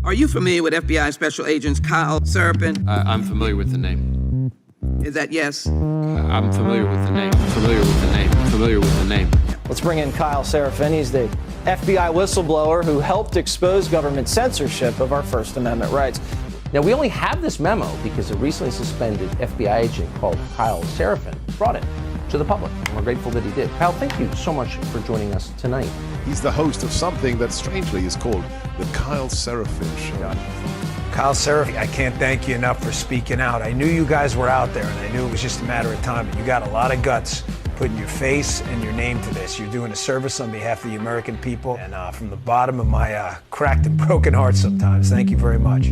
Are you familiar with FBI Special Agents Kyle Seraphin? I'm familiar with the name. Is that yes? I'm familiar with the name. Familiar with the name. Familiar with the name. Let's bring in Kyle Seraphin. He's the FBI whistleblower who helped expose government censorship of our First Amendment rights. Now, we only have this memo because a recently suspended FBI agent called Kyle Seraphin brought it to the public. And we're grateful that he did. Kyle, thank you so much for joining us tonight. He's the host of something that strangely is called the Kyle Seraphin Show. Kyle Seraphin, I can't thank you enough for speaking out. I knew you guys were out there, and I knew it was just a matter of time, but you got a lot of guts putting your face and your name to this. You're doing a service on behalf of the American people, and from the bottom of my cracked and broken heart sometimes, thank you very much.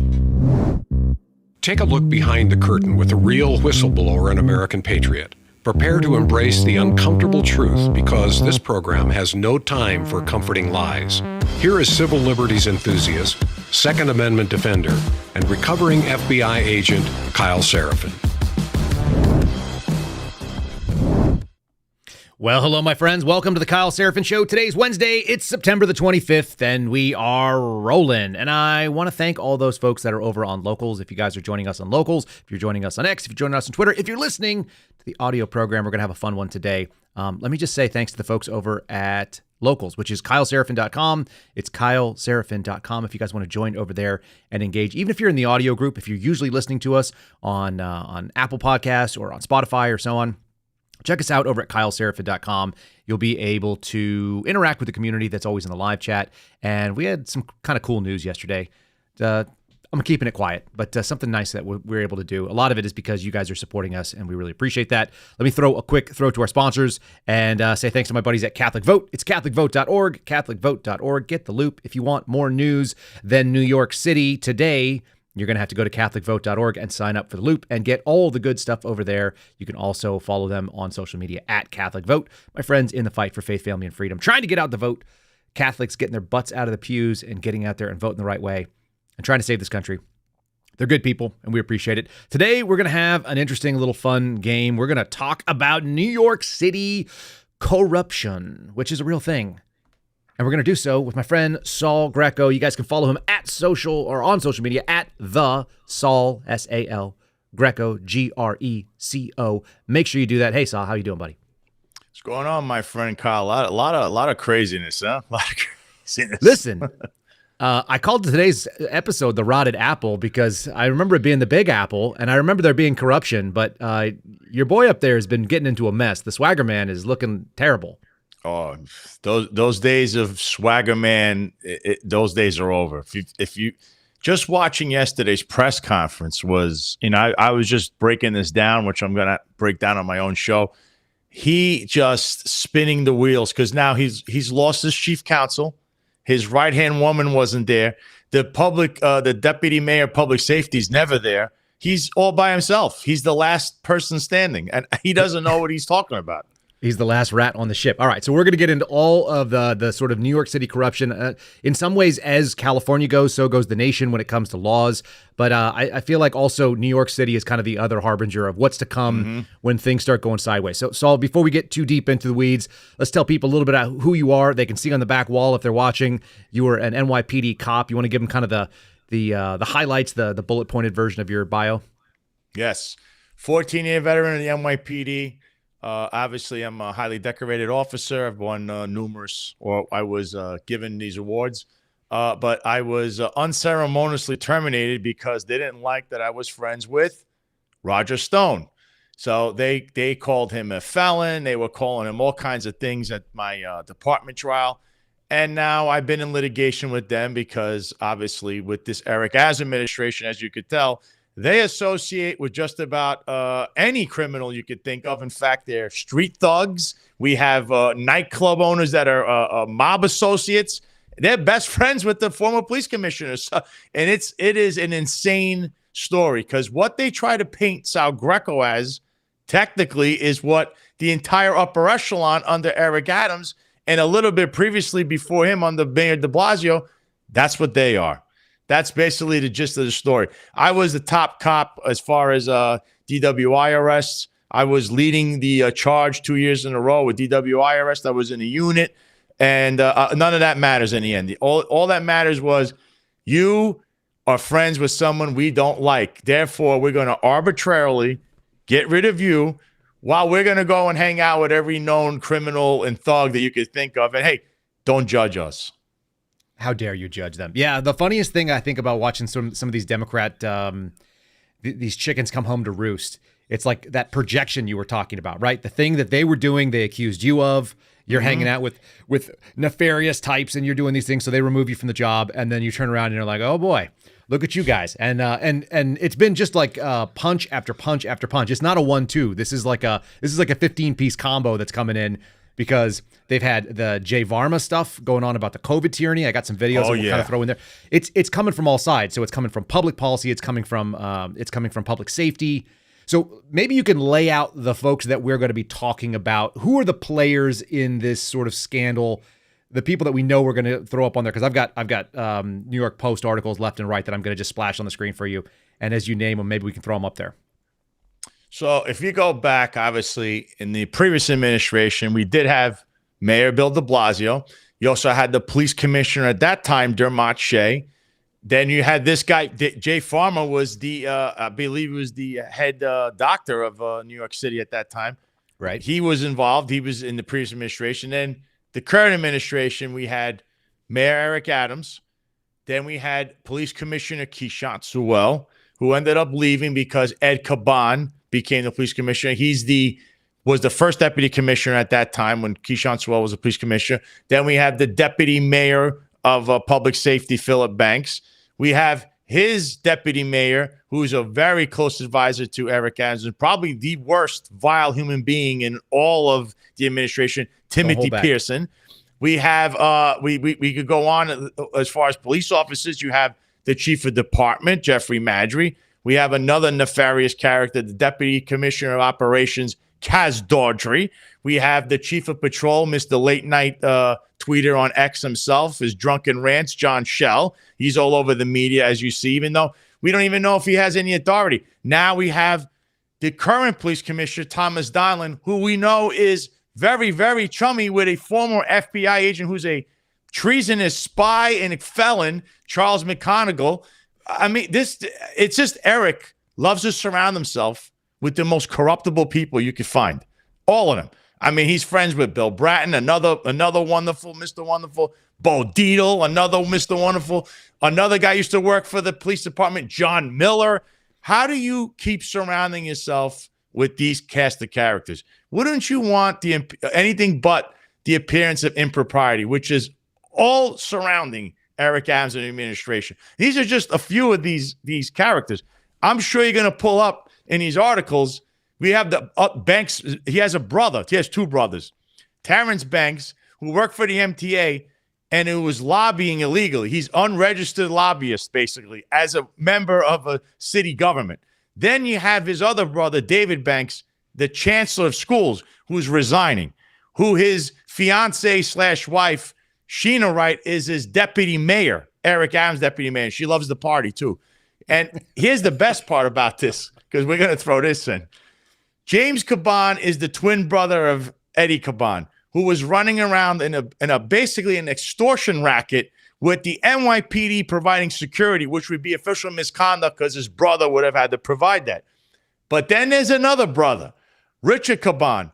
Take a look behind the curtain with a real whistleblower and American patriot. Prepare to embrace the uncomfortable truth because this program has no time for comforting lies. Here is civil liberties enthusiast, Second Amendment defender, and recovering FBI agent Kyle Seraphin. Well, hello, my friends. Welcome to the Kyle Seraphin Show. Today's Wednesday. It's September the 25th, and we are rolling. And I want to thank all those folks that are over on Locals. If you guys are joining us on Locals, if you're joining us on X, if you're joining us on Twitter, if you're listening to the audio program, we're going to have a fun one today. Let me just say thanks to the folks over at Locals, which is KyleSeraphin.com. It's KyleSeraphin.com if you guys want to join over there and engage. Even if you're in the audio group, if you're usually listening to us on Apple Podcasts or on Spotify or so on, check us out over at KyleSeraphin.com. You'll be able to interact with the community that's always in the live chat. And we had some kind of cool news yesterday. I'm keeping it quiet, but something nice that we're able to do. A lot of it is because you guys are supporting us, and we really appreciate that. Let me throw a quick throw to our sponsors and say thanks to my buddies at Catholic Vote. It's CatholicVote.org, CatholicVote.org. Get the loop. If you want more news than New York City today, you're going to have to go to CatholicVote.org and sign up for the loop and get all the good stuff over there. You can also follow them on social media at Catholic Vote. My friends in the fight for faith, family, and freedom, trying to get out the vote. Catholics getting their butts out of the pews and getting out there and voting the right way and trying to save this country. They're good people, and we appreciate it. Today, we're going to have an interesting little fun game. We're going to talk about New York City corruption, which is a real thing. And we're going to do so with my friend Sal Greco. You guys can follow him at social or on social media at the Sal, S-A-L, Greco, Greco. Make sure you do that. Hey, Sal, how you doing, buddy? What's going on, my friend Kyle? A lot of craziness, huh? A lot of craziness. Listen, I called today's episode the Rotted Apple because I remember it being the Big Apple, and I remember there being corruption, but your boy up there has been getting into a mess. The Swagger Man is looking terrible. Oh, those days of Swagger Man, those days are over. If you just watching yesterday's press conference was, I was just breaking this down, which I'm gonna break down on my own show. He just spinning the wheels because now he's lost his chief counsel. His right-hand woman wasn't there. The deputy mayor of public safety is never there. He's all by himself. He's the last person standing, and he doesn't know what he's talking about. He's the last rat on the ship. All right, so we're going to get into all of the sort of New York City corruption. In some ways, as California goes, so goes the nation when it comes to laws. But I feel like also New York City is kind of the other harbinger of what's to come when things start going sideways. So, Saul, before we get too deep into the weeds, let's tell people a little bit about who you are. They can see on the back wall if they're watching. You were an NYPD cop. You want to give them kind of the highlights, the bullet-pointed version of your bio? Yes. 14-year veteran of the NYPD. Obviously, I'm a highly decorated officer. I've won numerous, or I was given these awards. But I was unceremoniously terminated because they didn't like that I was friends with Roger Stone. So they called him a felon. They were calling him all kinds of things at my department trial. And now I've been in litigation with them because, obviously, with this Eric Az administration, as you could tell, they associate with just about any criminal you could think of. In fact, they're street thugs. We have nightclub owners that are mob associates. They're best friends with the former police commissioners. And it is an insane story because what they try to paint Sal Greco as technically is what the entire upper echelon under Eric Adams and a little bit previously before him under Mayor de Blasio, that's what they are. That's basically the gist of the story. I was the top cop as far as DWI arrests. I was leading the charge 2 years in a row with DWI arrests. I was in a unit, and none of that matters in the end. All that matters was you are friends with someone we don't like. Therefore, we're going to arbitrarily get rid of you while we're going to go and hang out with every known criminal and thug that you could think of. And hey, don't judge us. How dare you judge them? Yeah, the funniest thing I think about watching some of these Democrat these chickens come home to roost. It's like that projection you were talking about, right? The thing that they were doing, they accused you of. You're hanging out with nefarious types, and you're doing these things, so they remove you from the job, and then you turn around and you're like, oh boy, look at you guys. And it's been just like punch after punch after punch. It's not a 1-2. This is like a 15-piece combo that's coming in, because they've had the Jay Varma stuff going on about the COVID tyranny. I got some videos that we'll kind of throw in there. It's coming from all sides. So it's coming from public policy. It's coming from public safety. So maybe you can lay out the folks that we're going to be talking about. Who are the players in this sort of scandal? The people that we know we're going to throw up on there, because I've got New York Post articles left and right that I'm going to just splash on the screen for you. And as you name them, maybe we can throw them up there. So if you go back, obviously, in the previous administration, we did have Mayor Bill de Blasio. You also had the police commissioner at that time, Dermot Shea. Then you had this guy, Jay Farmer, was I believe he was the head doctor of New York City at that time. Right. He was involved. He was in the previous administration. Then the current administration, we had Mayor Eric Adams. Then we had Police Commissioner Keishant Sewell, who ended up leaving because Ed Caban became the police commissioner. Was the first deputy commissioner at that time when Keishant Sewell was a police commissioner. Then we have the deputy mayor of public safety, Philip Banks. We have his deputy mayor, who's a very close advisor to Eric Adams, and probably the worst vile human being in all of the administration, Timothy Pearson. We have we could go on as far as police officers. You have the chief of department, Jeffrey Madry. We have another nefarious character, the deputy commissioner of operations, Kaz Daughtry. We have the chief of patrol, Mr. Late Night tweeter on X himself, his drunken rants, John Schell. He's all over the media, as you see, even though we don't even know if he has any authority. Now we have the current police commissioner, Thomas Donlan, who we know is very, very chummy with a former FBI agent who's a treasonous spy and a felon, Charles McConigal. I mean, it's just Eric loves to surround himself with the most corruptible people you could find. All of them. I mean, he's friends with Bill Bratton, another wonderful Mr. Wonderful, Bo Dietl, another Mr. Wonderful, another guy used to work for the police department, John Miller. How do you keep surrounding yourself with these cast of characters? Wouldn't you want anything but the appearance of impropriety, which is all surrounding Eric Adams and the administration? These are just a few of these characters. I'm sure you're going to pull up in these articles. We have the Banks. He has a brother. He has two brothers. Terrence Banks, who worked for the MTA and who was lobbying illegally. He's unregistered lobbyist, basically, as a member of a city government. Then you have his other brother, David Banks, the chancellor of schools, who's resigning, who his fiance/wife, Sheena Wright, is his deputy mayor, Eric Adams' deputy mayor. She loves the party, too. And here's the best part about this, because we're going to throw this in. James Caban is the twin brother of Eddie Caban, who was running around in a basically an extortion racket with the NYPD providing security, which would be official misconduct because his brother would have had to provide that. But then there's another brother, Richard Caban,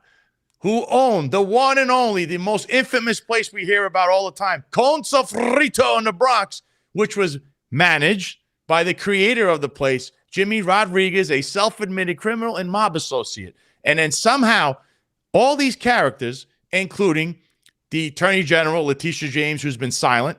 who owned the one and only, the most infamous place we hear about all the time, Con Sofrito in the Bronx, which was managed by the creator of the place, Jimmy Rodriguez, a self-admitted criminal and mob associate. And then somehow all these characters, including the Attorney General, Letitia James, who's been silent,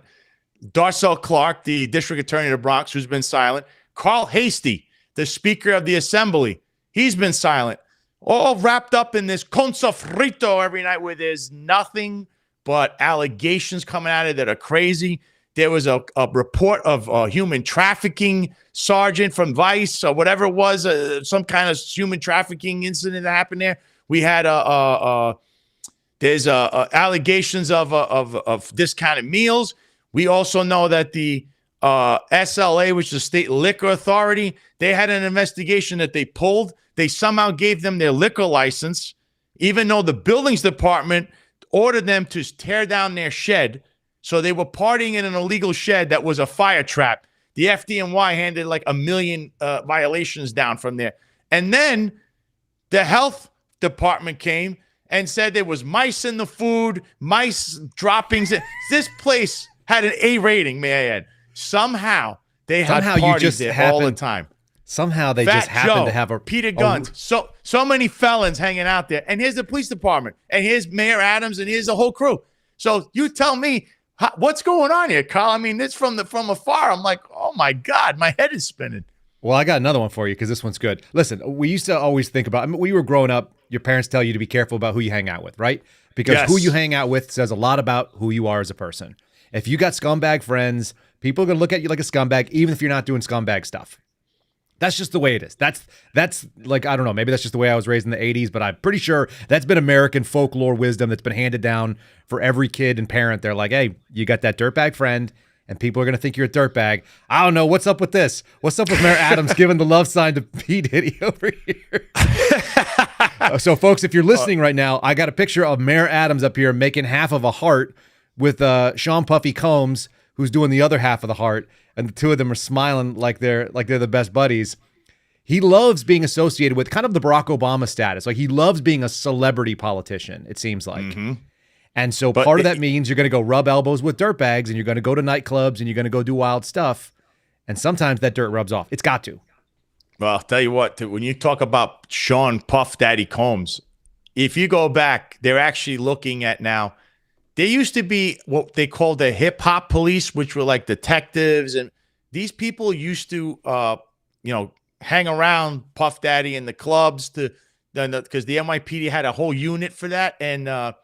Darcel Clark, the District Attorney of the Bronx, who's been silent, Carl Hasty, the Speaker of the Assembly, he's been silent, all wrapped up in this con sofrito every night where there's nothing but allegations coming out of it that are crazy. There was a report of a human trafficking sergeant from Vice or whatever it was, some kind of human trafficking incident that happened there. We had there's allegations of discounted meals. We also know that the SLA, which is the State Liquor Authority, they had an investigation that they pulled. They somehow gave them their liquor license, even though the buildings department ordered them to tear down their shed. So they were partying in an illegal shed that was a fire trap. The FDNY handed like 1 million violations down from there. And then the health department came and said there was mice in the food, mice droppings. This place had an A rating, may I add. Somehow they had parties there all the time. Somehow they just happened to have a Peter Guns. So many felons hanging out there. And here's the police department. And here's Mayor Adams. And here's the whole crew. So you tell me what's going on here, Carl. I mean, it's from afar. I'm like, oh my God, my head is spinning. Well, I got another one for you because this one's good. Listen, we used to always think about, when we were growing up, your parents tell you to be careful about who you hang out with, right? Because who you hang out with says a lot about who you are as a person. If you got scumbag friends, people are going to look at you like a scumbag, even if you're not doing scumbag stuff. That's just the way it is. That's like, I don't know, maybe that's just the way I was raised in the 80s, but I'm pretty sure that's been American folklore wisdom that's been handed down for every kid and parent. They're like, hey, you got that dirtbag friend, and people are going to think you're a dirtbag. I don't know. What's up with this? What's up with Mayor Adams giving the love sign to P. Diddy over here? So, folks, if you're listening right now, I got a picture of Mayor Adams up here making half of a heart with Sean Puffy Combs, who's doing the other half of the heart, and the two of them are smiling like they're the best buddies. He loves being associated with kind of the Barack Obama status. Like, he loves being a celebrity politician, it seems like. Mm-hmm. And so part of that means you're going to go rub elbows with dirtbags, and you're going to go to nightclubs, and you're going to go do wild stuff. And sometimes that dirt rubs off. It's got to. Well, I'll tell you what, when you talk about Sean Puff Daddy Combs, if you go back, they're actually looking at now, there used to be what they called the hip hop police, which were like detectives. And these people used to, hang around Puff Daddy in the clubs because the NYPD had a whole unit for that. And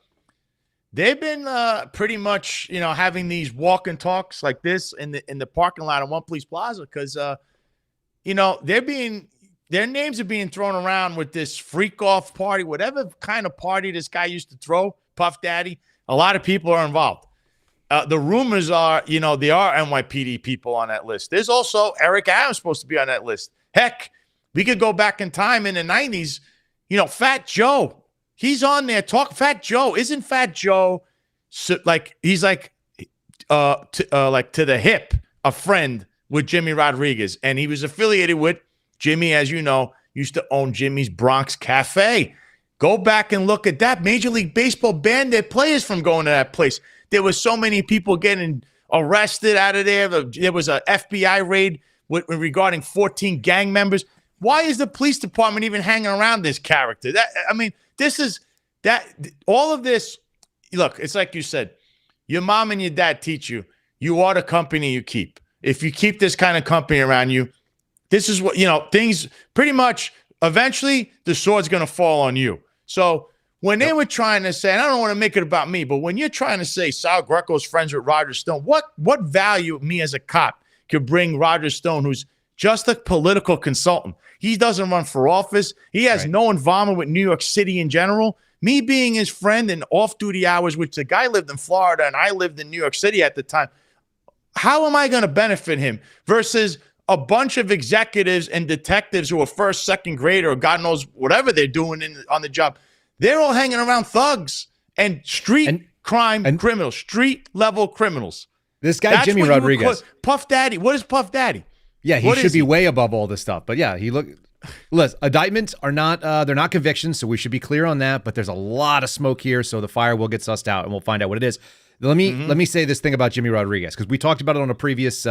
they've been pretty much, having these walk and talks like this in the parking lot of One Police Plaza because, their names are being thrown around with this freak off party, whatever kind of party this guy used to throw, Puff Daddy. A lot of people are involved. The rumors are, there are NYPD people on that list. There's also Eric Adams supposed to be on that list. Heck, we could go back in time in the 90s. Fat Joe, he's on there. Fat Joe, isn't Fat Joe he's like to the hip, a friend with Jimmy Rodriguez, and he was affiliated with Jimmy, as you know, used to own Jimmy's Bronx Cafe. Go back and look at that. Major League Baseball banned their players from going to that place. There was so many people getting arrested out of there. There was an FBI raid regarding 14 gang members. Why is the police department even hanging around this character? All of this, look, it's like you said, your mom and your dad teach you are the company you keep. If you keep this kind of company around you, this is what, things pretty much, eventually the sword's going to fall on you. So when they were trying to say, and I don't want to make it about me, but when you're trying to say Sal Greco's friends with Roger Stone, what value me as a cop could bring Roger Stone, who's just a political consultant? He doesn't run for office. He has no involvement with New York City in general. Me being his friend in off-duty hours, which the guy lived in Florida and I lived in New York City at the time, how am I going to benefit him versus a bunch of executives and detectives who are first, second grade, or God knows whatever they're doing on the job? They're all hanging around thugs and crime criminals, street-level criminals. This guy, Jimmy Rodriguez. Puff Daddy. What is Puff Daddy? Yeah, he should be way above all this stuff. But yeah, listen, indictments are not, they're not convictions, so we should be clear on that. But there's a lot of smoke here, so the fire will get sussed out, and we'll find out what it is. Let me say this thing about Jimmy Rodriguez, because we talked about it on a previous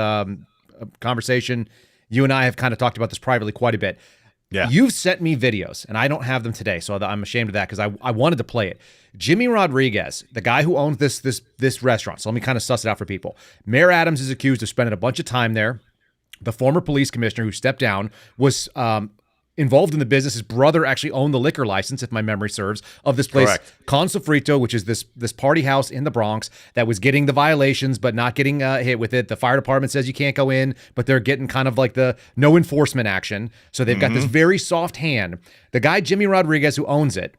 conversation. You and I have kind of talked about this privately quite a bit. Yeah. You've sent me videos, and I don't have them today, so I'm ashamed of that because I wanted to play it. Jimmy Rodriguez, the guy who owns this restaurant, so let me kind of suss it out for people. Mayor Adams is accused of spending a bunch of time there. The former police commissioner who stepped down was involved in the business. His brother actually owned the liquor license, if my memory serves, of this place, Con Sofrito, which is this party house in the Bronx that was getting the violations but not getting hit with it. The fire department says you can't go in, but they're getting kind of like the no enforcement action. So they've got this very soft hand. The guy, Jimmy Rodriguez, who owns it,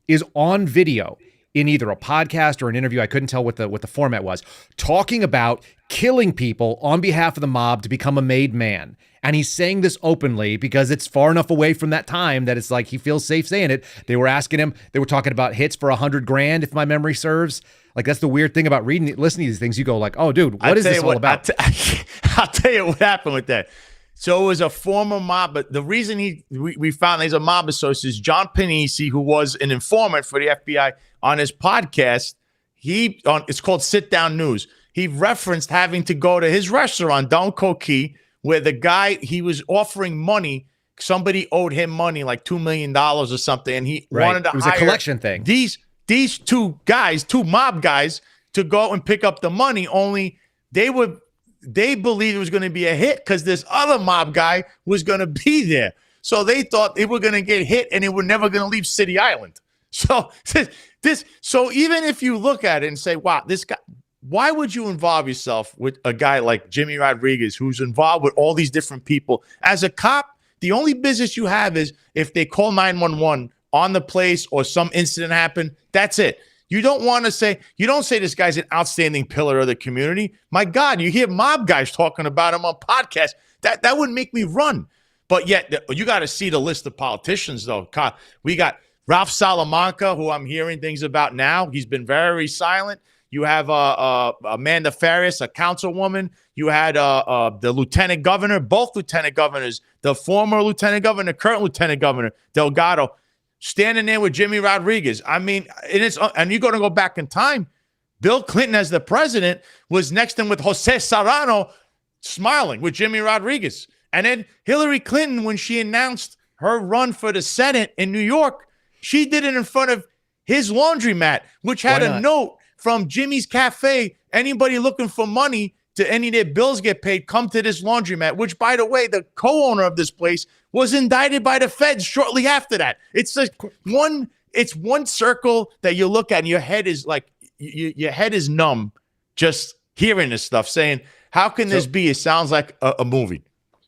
is on video in either a podcast or an interview, I couldn't tell what the format was, talking about killing people on behalf of the mob to become a made man. And he's saying this openly because it's far enough away from that time that it's like he feels safe saying it. They were asking him, they were talking about hits for $100,000, if my memory serves. Like, that's the weird thing about listening to these things. You go like, oh, dude, what is this all about? I'll tell you what happened with that. So it was a former mob, but the reason we found he's a mob associate is John Panisi, who was an informant for the FBI on his podcast. It's called Sit Down News. He referenced having to go to his restaurant, Don Coquille, where the guy, he was offering money. Somebody owed him money, like $2 million or something, and he wanted to hire. It was a collection thing. These two mob guys, to go and pick up the money. Only they believed it was going to be a hit because this other mob guy was going to be there. So they thought they were going to get hit and they were never going to leave City Island. So even if you look at it and say, wow, this guy. Why would you involve yourself with a guy like Jimmy Rodriguez, who's involved with all these different people? As a cop, the only business you have is if they call 911 on the place or some incident happened, that's it. You don't say this guy's an outstanding pillar of the community. My God, you hear mob guys talking about him on podcasts. That would make me run. But yet, you got to see the list of politicians, though. We got Ralph Salamanca, who I'm hearing things about now. He's been very silent. You have Amanda Faris, a councilwoman. You had the lieutenant governor, both lieutenant governors, the former lieutenant governor, current lieutenant governor, Delgado, standing there with Jimmy Rodriguez. I mean, and you're going to go back in time. Bill Clinton, as the president, was next to him with Jose Serrano, smiling with Jimmy Rodriguez. And then Hillary Clinton, when she announced her run for the Senate in New York, she did it in front of his laundromat, which had a note from Jimmy's Cafe. Anybody looking for money to any of their bills get paid, come to this laundromat, which, by the way, the co-owner of this place was indicted by the feds shortly after that. It's like one circle that you look at and your head is like, your head is numb just hearing this stuff, saying, how can this be? It sounds like a movie.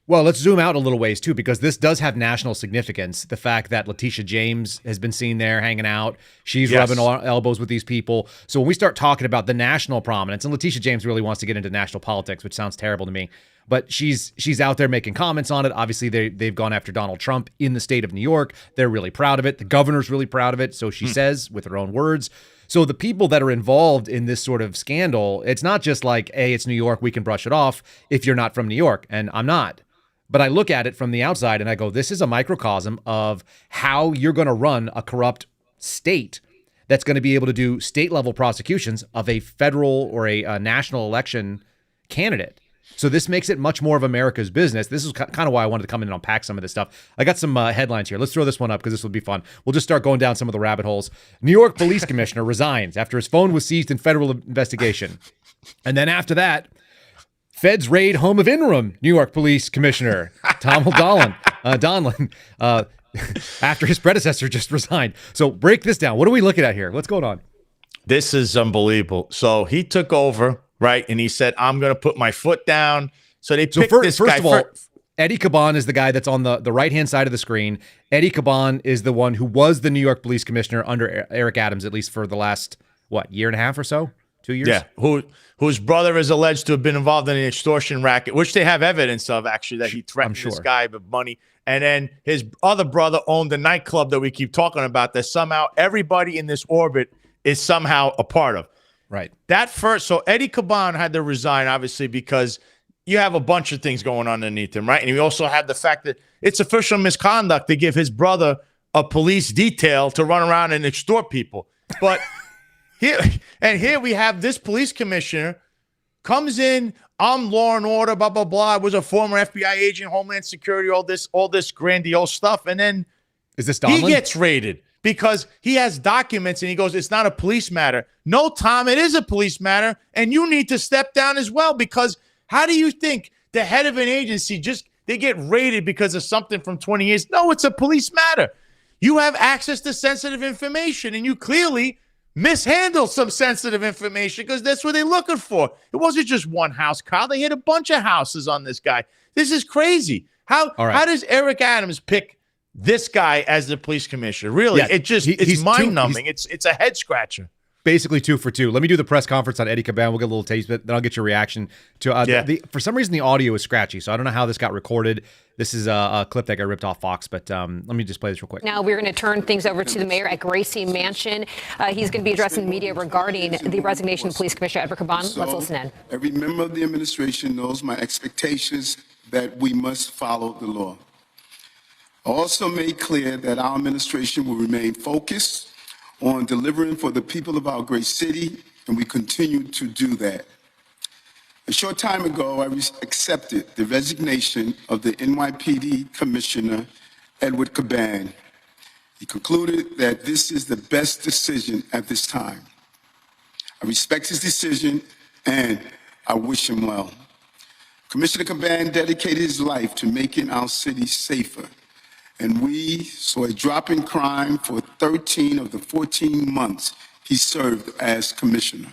Well, let's zoom out a little ways, too, because this does have national significance. The fact that Letitia James has been seen there hanging out. She's rubbing elbows with these people. So when we start talking about the national prominence, and Letitia James really wants to get into national politics, which sounds terrible to me, but she's out there making comments on it. Obviously, they've gone after Donald Trump in the state of New York. They're really proud of it. The governor's really proud of it. So she says, with her own words. So the people that are involved in this sort of scandal, it's not just like, hey, it's New York, we can brush it off if you're not from New York. And I'm not. But I look at it from the outside and I go, this is a microcosm of how you're going to run a corrupt state that's going to be able to do state level prosecutions of a federal or a national election candidate. So this makes it much more of America's business. This is kind of why I wanted to come in and unpack some of this stuff. I got some headlines here. Let's throw this one up because this will be fun. We'll just start going down some of the rabbit holes. New York police commissioner resigns after his phone was seized in federal investigation. And then after that, feds raid home of interim New York police commissioner Tom Donlin after his predecessor just resigned. So break this down. What are we looking at here? What's going on? This is unbelievable. So he took over, right? And he said, I'm going to put my foot down. So they picked this guy. First of all, Eddie Caban is the guy that's on the right-hand side of the screen. Eddie Caban is the one who was the New York police commissioner under Eric Adams, at least for the last, year and a half or so? 2 years? Yeah, whose brother is alleged to have been involved in an extortion racket, which they have evidence of, actually, that he threatened this guy with money. And then his other brother owned the nightclub that we keep talking about that somehow everybody in this orbit is somehow a part of. Right. So Eddie Caban had to resign, obviously, because you have a bunch of things going on underneath him, right? And you also have the fact that it's official misconduct to give his brother a police detail to run around and extort people. But here we have this police commissioner comes in, I'm law and order, blah, blah, blah. I was a former FBI agent, Homeland Security, all this grandiose stuff. And then is this Donlin? He gets raided because he has documents and he goes, it's not a police matter. No, Tom, it is a police matter. And you need to step down as well, because how do you think the head of an agency they get raided because of something from 20 years? No, it's a police matter. You have access to sensitive information and you clearly mishandle some sensitive information because that's what they're looking for. It wasn't just one house, Kyle. They hit a bunch of houses on this guy. This is crazy. How does Eric Adams pick this guy as the police commissioner? Really, it's mind-numbing. It's a head scratcher. basically 2 for 2. Let me do the press conference on Eddie Caban. We'll get a little taste of it. Then I'll get your reaction to for some reason, the audio is scratchy, so I don't know how this got recorded. This is a clip that got ripped off Fox, but let me just play this real quick. Now we're going to turn things over to the mayor at Gracie Mansion. He's going to be addressing the media regarding the resignation of Police Commissioner Edward Caban. Let's listen in. Every member of the administration knows my expectations that we must follow the law. I also made clear that our administration will remain focused on delivering for the people of our great city, and we continue to do that. A short time ago, I accepted the resignation of the NYPD Commissioner, Edward Caban. He concluded that this is the best decision at this time. I respect his decision, and I wish him well. Commissioner Caban dedicated his life to making our city safer, and we saw a drop in crime for 13 of the 14 months he served as commissioner.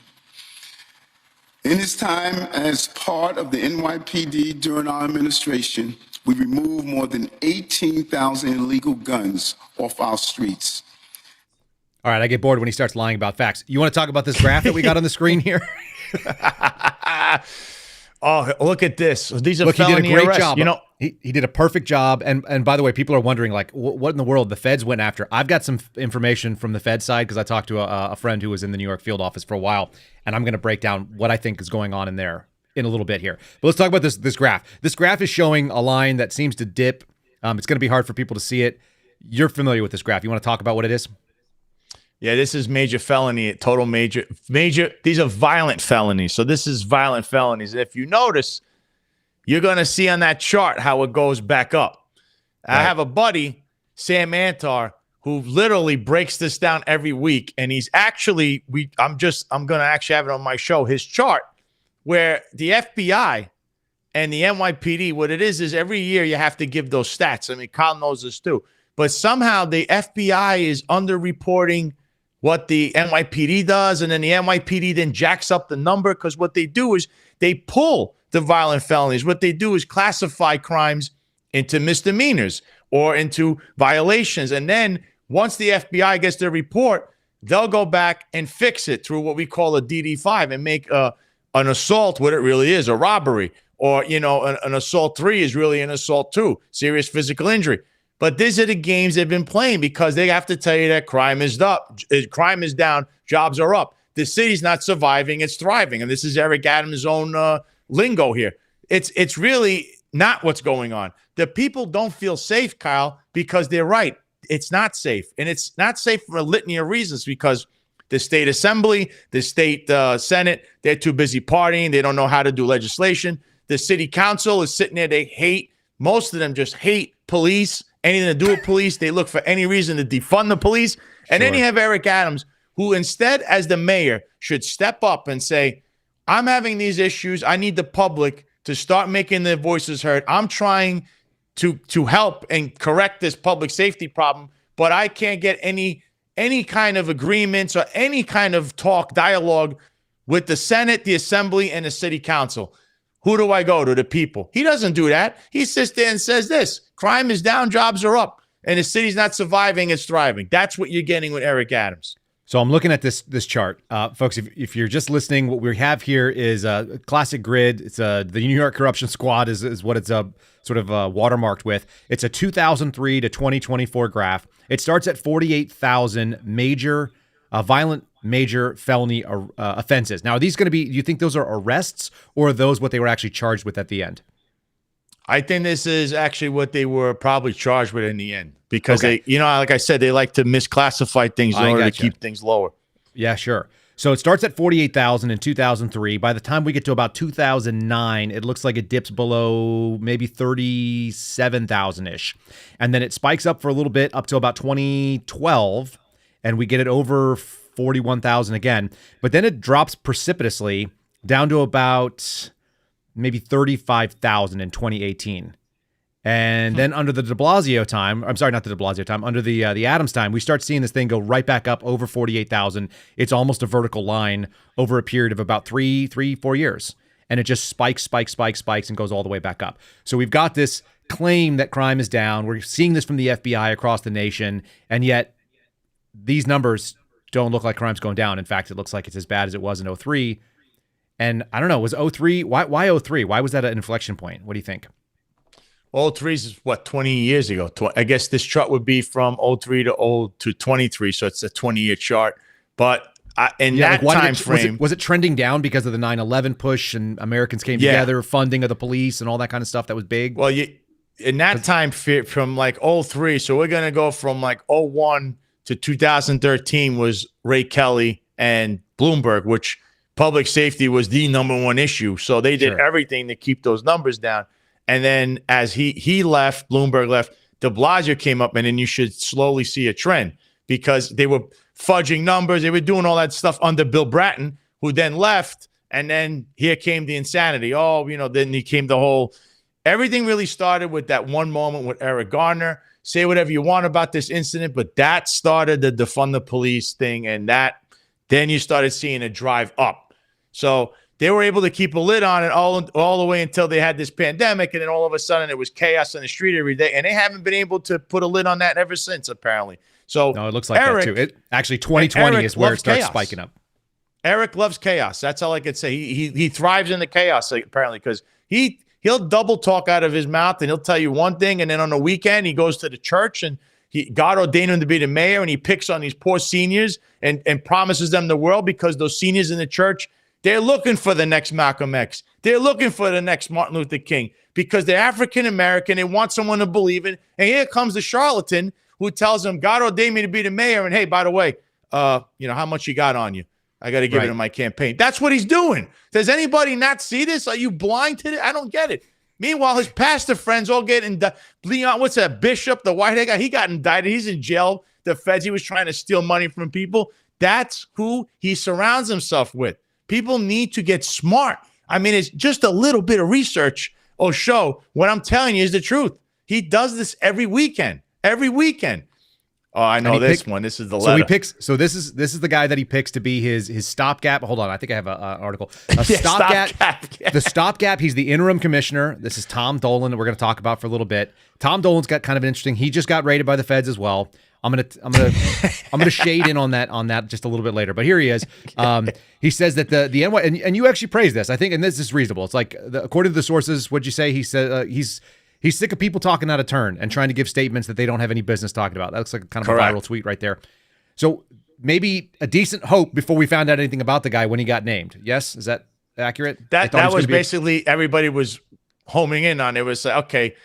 In his time as part of the NYPD during our administration, we removed more than 18,000 illegal guns off our streets. All right, I get bored when he starts lying about facts. You want to talk about this graph that we got on the screen here? Oh, look at this. These are Look, he did a great arrests. job. You know, he did a perfect job. And by the way, people are wondering, like, what in the world the feds went after? I've got some information from the Fed side because I talked to a friend who was in the New York field office for a while, and I'm going to break down what I think is going on in there in a little bit here. But let's talk about this graph. This graph is showing a line that seems to dip. It's going to be hard for people to see it. You're familiar with this graph. You want to talk about what it is? yeah, this is major felony, total major. These are violent felonies. So this is violent felonies. If you notice, you're going to see on that chart how it goes back up. Right. I have a buddy, Sam Antar, who literally breaks this down every week. And he's actually, I'm going to actually have it on my show, his chart, where the FBI and the NYPD, what it is every year you have to give those stats. I mean, Kyle knows this too. But somehow the FBI is underreporting what the NYPD does, and then the NYPD then jacks up the number, because what they do is they pull the violent felonies. What they do is classify crimes into misdemeanors or into violations. And then once the FBI gets their report, they'll go back and fix it through what we call a DD5 and make an assault what it really is, a robbery. Or, you know, an assault 3 is really an assault 2, serious physical injury. But these are the games they've been playing, because they have to tell you that crime is down, jobs are up. The city's not surviving, it's thriving. And this is Eric Adams' own lingo here. It's really not what's going on. The people don't feel safe, Kyle, because they're right. It's not safe. And it's not safe for a litany of reasons, because the state assembly, the state senate, they're too busy partying. They don't know how to do legislation. The city council is sitting there. They hate, most of them just hate police, anything to do with police. They look for any reason to defund the police. And then you have Eric Adams, who instead, as the mayor, should step up and say, I'm having these issues. I need the public to start making their voices heard. I'm trying to help and correct this public safety problem, but I can't get any kind of agreements or any kind of dialogue with the Senate, the Assembly, and the City Council. Who do I go to? The people. He doesn't do that. He sits there and says this: crime is down, jobs are up, and the city's not surviving, it's thriving. That's what you're getting with Eric Adams. So I'm looking at this chart. Folks, if you're just listening, what we have here is a classic grid. It's the New York Corruption Squad is what it's sort of watermarked with. It's a 2003 to 2024 graph. It starts at 48,000 violent major felony offenses. Now, are these going to be, do you think those are arrests, or are those what they were actually charged with at the end? I think this is actually what they were probably charged with in the end, because they, you know, like I said, they like to misclassify things in order to keep things lower. Yeah, sure. So it starts at 48,000 in 2003. By the time we get to about 2009, it looks like it dips below maybe 37,000-ish. And then it spikes up for a little bit up to about 2012, and we get it over 41,000 again. But then it drops precipitously down to about maybe 35,000 in 2018. And then under the de Blasio time, I'm sorry, not the de Blasio time, under the Adams time, we start seeing this thing go right back up over 48,000. It's almost a vertical line over a period of about 4 years. And it just spikes, and goes all the way back up. So we've got this claim that crime is down. We're seeing this from the FBI across the nation. And yet these numbers don't look like crime's going down. In fact, it looks like it's as bad as it was in 2003. And I don't know, was 2003, why 2003? Why was that an inflection point? What do you think? Well, 03 is what, 20 years ago. I guess this chart would be from 03 to 23, so it's a 20-year chart. But in that time frame, was it trending down because of the 9/11 push and Americans came together, funding of the police and all that kind of stuff that was big? Well, in that time from like 03, so we're going to go from like 01 to 2013 was Ray Kelly and Bloomberg, which public safety was the #1 issue. So they did everything to keep those numbers down. And then as he left, Bloomberg left, de Blasio came up, and then you should slowly see a trend because they were fudging numbers. They were doing all that stuff under Bill Bratton, who then left. And then here came the insanity. Oh, then he came the whole – everything really started with that one moment with Eric Garner. Say whatever you want about this incident, but that started the defund the police thing, and then you started seeing a drive up. So they were able to keep a lid on it all the way until they had this pandemic, and then all of a sudden it was chaos on the street every day, and they haven't been able to put a lid on that ever since, apparently. So no, it looks like that too. Actually, 2020 is where it starts spiking up. Eric loves chaos. That's all I could say. He thrives in the chaos, apparently, because he'll double talk out of his mouth, and he'll tell you one thing, and then on the weekend he goes to the church, and God ordained him to be the mayor, and he picks on these poor seniors and promises them the world because those seniors in the church, they're looking for the next Malcolm X. They're looking for the next Martin Luther King because they're African-American. They want someone to believe in. And here comes the charlatan who tells them, God ordained me to be the mayor. And hey, by the way, how much you got on you? I got to give it to my campaign. That's what he's doing. Does anybody not see this? Are you blind to it? I don't get it. Meanwhile, his pastor friends all get indicted. Leon, what's that, Bishop, the white-haired guy? He got indicted. He's in jail. The feds, he was trying to steal money from people. That's who he surrounds himself with. People need to get smart. I mean, it's just a little bit of research will show what I'm telling you is the truth. He does this every weekend. Every weekend. Oh, I know this one. This is the letter. So this is the guy that he picks to be his stopgap. Hold on, I think I have an article. Stopgap. The stopgap. He's the interim commissioner. This is Tom Dolan that we're going to talk about for a little bit. Tom Dolan's got kind of an interesting. He just got raided by the feds as well. I'm gonna shade in on that just a little bit later. But here he is. He says that the NY and you actually praise this, I think, and this is reasonable. It's like according to the sources, what'd you say? He said he's sick of people talking out of turn and trying to give statements that they don't have any business talking about. That looks like kind of a viral tweet right there. So maybe a decent hope before we found out anything about the guy when he got named. Yes, is that accurate? That was basically everybody was homing in on. It was like, okay,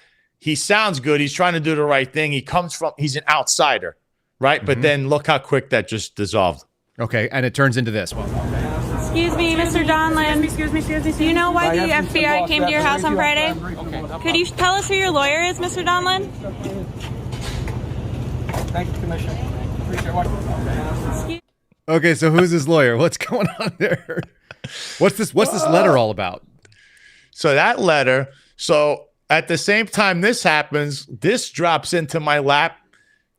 he sounds good. He's trying to do the right thing. He's an outsider, right? Mm-hmm. But then look how quick that just dissolved. Okay, and it turns into this. Excuse me, Mr. Donlan. Excuse me. Do you know why the FBI came to your house on Friday? Could you tell us who your lawyer is, Mr. Donlan? Thank you, Commissioner. Okay, so who's his lawyer? What's going on there? What's this letter all about? So that letter, at the same time this happens, this drops into my lap.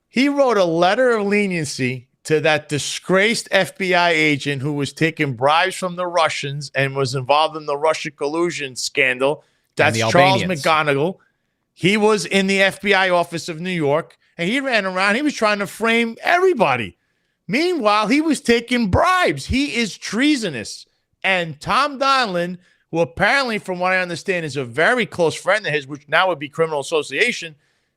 He wrote a letter of leniency to that disgraced FBI agent who was taking bribes from the Russians and was involved in the Russia collusion scandal. That's Charles McGonigal. He was in the FBI office of New York, and he ran around. He was trying to frame everybody. Meanwhile, he was taking bribes. He is treasonous. And Tom Donlan, who apparently, from what I understand, is a very close friend of his, which now would be criminal association,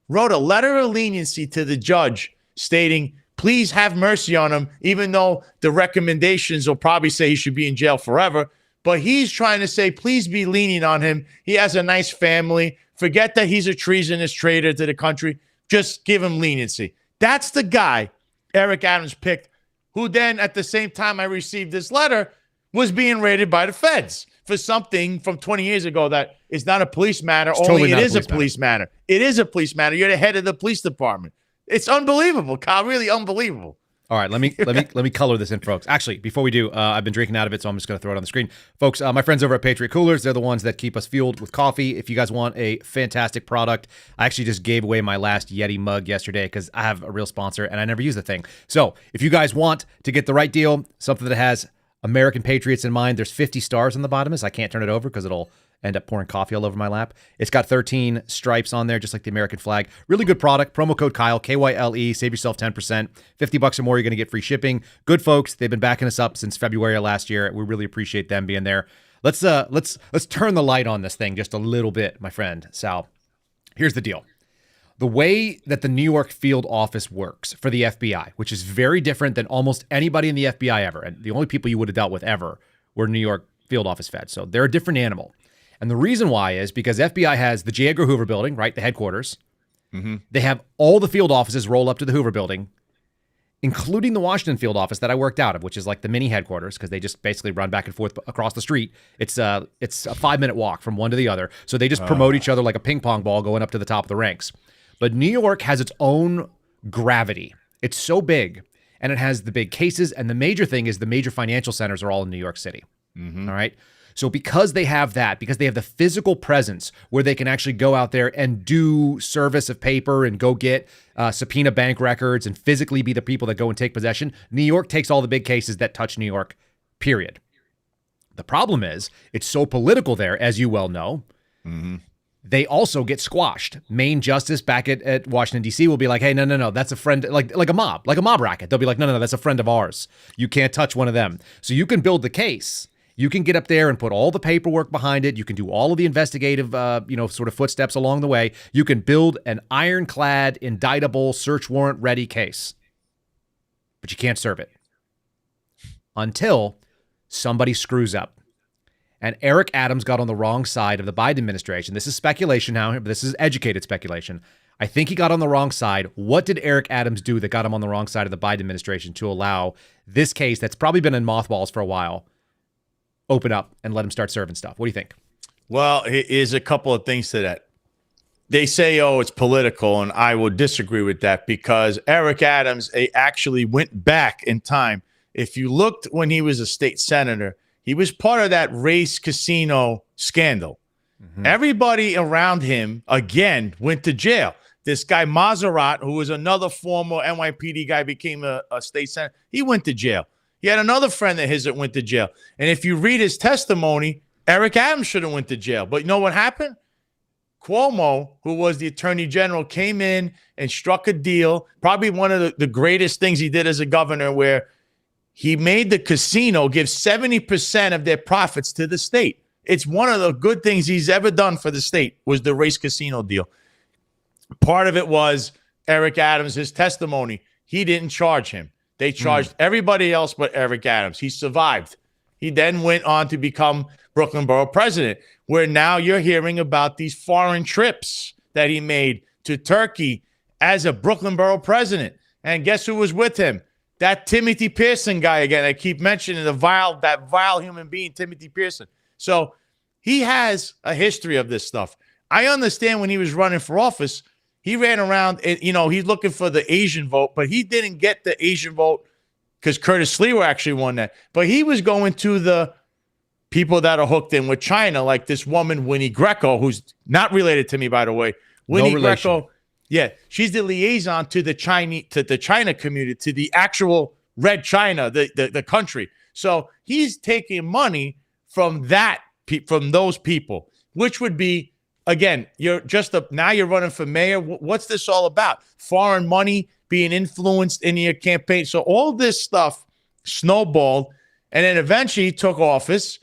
wrote a letter of leniency to the judge stating, please have mercy on him, even though the recommendations will probably say he should be in jail forever. But he's trying to say, please be lenient on him. He has a nice family. Forget that he's a treasonous traitor to the country. Just give him leniency. That's the guy Eric Adams picked, who then at the same time I received this letter was being raided by the feds for something from 20 years ago that is not a police matter. It is a police matter. It is a police matter. You're the head of the police department. It's unbelievable, Kyle. Really unbelievable. All right, let me color this in, folks. Actually, before we do, I've been drinking out of it, so I'm just going to throw it on the screen. Folks, my friends over at Patriot Coolers, they're the ones that keep us fueled with coffee. If you guys want a fantastic product, I actually just gave away my last Yeti mug yesterday because I have a real sponsor and I never use the thing. So if you guys want to get the right deal, something that has American Patriots in mind. There's 50 stars on the bottom. I can't turn it over because it'll end up pouring coffee all over my lap. It's got 13 stripes on there, just like the American flag. Really good product. Promo code Kyle, Kyle. Save yourself 10%. $50 or more, you're going to get free shipping. Good folks. They've been backing us up since February of last year. We really appreciate them being there. Let's turn the light on this thing just a little bit, my friend Sal. Here's the deal. The way that the New York field office works for the FBI, which is very different than almost anybody in the FBI ever, and the only people you would have dealt with ever were New York field office feds. So they're a different animal. And the reason why is because FBI has the J. Edgar Hoover building, right, the headquarters. Mm-hmm. They have all the field offices roll up to the Hoover building, including the Washington field office that I worked out of, which is like the mini headquarters because they just basically run back and forth across the street. It's a 5-minute walk from one to the other. So they just promote each other like a ping pong ball going up to the top of the ranks. But New York has its own gravity. It's so big, and it has the big cases. And the major thing is the major financial centers are all in New York City. Mm-hmm. All right. So because they have that, because they have the physical presence where they can actually go out there and do service of paper and go get subpoena bank records and physically be the people that go and take possession, New York takes all the big cases that touch New York, period. The problem is it's so political there, as you well know. Mm-hmm. They also get squashed. Main justice back at Washington, D.C. will be like, hey, no, that's a friend, like a mob racket. They'll be like, no, that's a friend of ours. You can't touch one of them. So you can build the case. You can get up there and put all the paperwork behind it. You can do all of the investigative, sort of footsteps along the way. You can build an ironclad, indictable, search warrant ready case. But you can't serve it until somebody screws up. And Eric Adams got on the wrong side of the Biden administration. This is speculation now, but this is educated speculation. I think he got on the wrong side. What did Eric Adams do that got him on the wrong side of the Biden administration to allow this case that's probably been in mothballs for a while open up and let him start serving stuff? What do you think? Well, here's a couple of things to that. They say, it's political, and I will disagree with that because Eric Adams actually went back in time. If you looked when he was a state senator, he was part of that race casino scandal. Mm-hmm. Everybody around him, again, went to jail. This guy, Mazerat, who was another former NYPD guy, became a state senator. He went to jail. He had another friend of his that went to jail. And if you read his testimony, Eric Adams should have went to jail. But you know what happened? Cuomo, who was the attorney general, came in and struck a deal, probably one of the greatest things he did as a governor, where he made the casino give 70% of their profits to the state. It's one of the good things he's ever done for the state was the race casino deal. Part of it was Eric Adams, his testimony. He didn't charge him. They charged everybody else but Eric Adams. He survived. He then went on to become Brooklyn Borough president, where now you're hearing about these foreign trips that he made to Turkey as a Brooklyn Borough president. And guess who was with him? That Timothy Pearson guy again. I keep mentioning that vile human being, Timothy Pearson. So he has a history of this stuff. I understand when he was running for office, he ran around, and, he's looking for the Asian vote, but he didn't get the Asian vote because Curtis Lewa actually won that. But he was going to the people that are hooked in with China, like this woman, Winnie Greco, who's not related to me, by the way. Winnie Greco, yeah, she's the liaison to the China community, to the actual Red China, the country. So he's taking money from those people, which would be, again, now you're running for mayor. What's this all about? Foreign money being influenced in your campaign. So all this stuff snowballed, and then eventually he took office,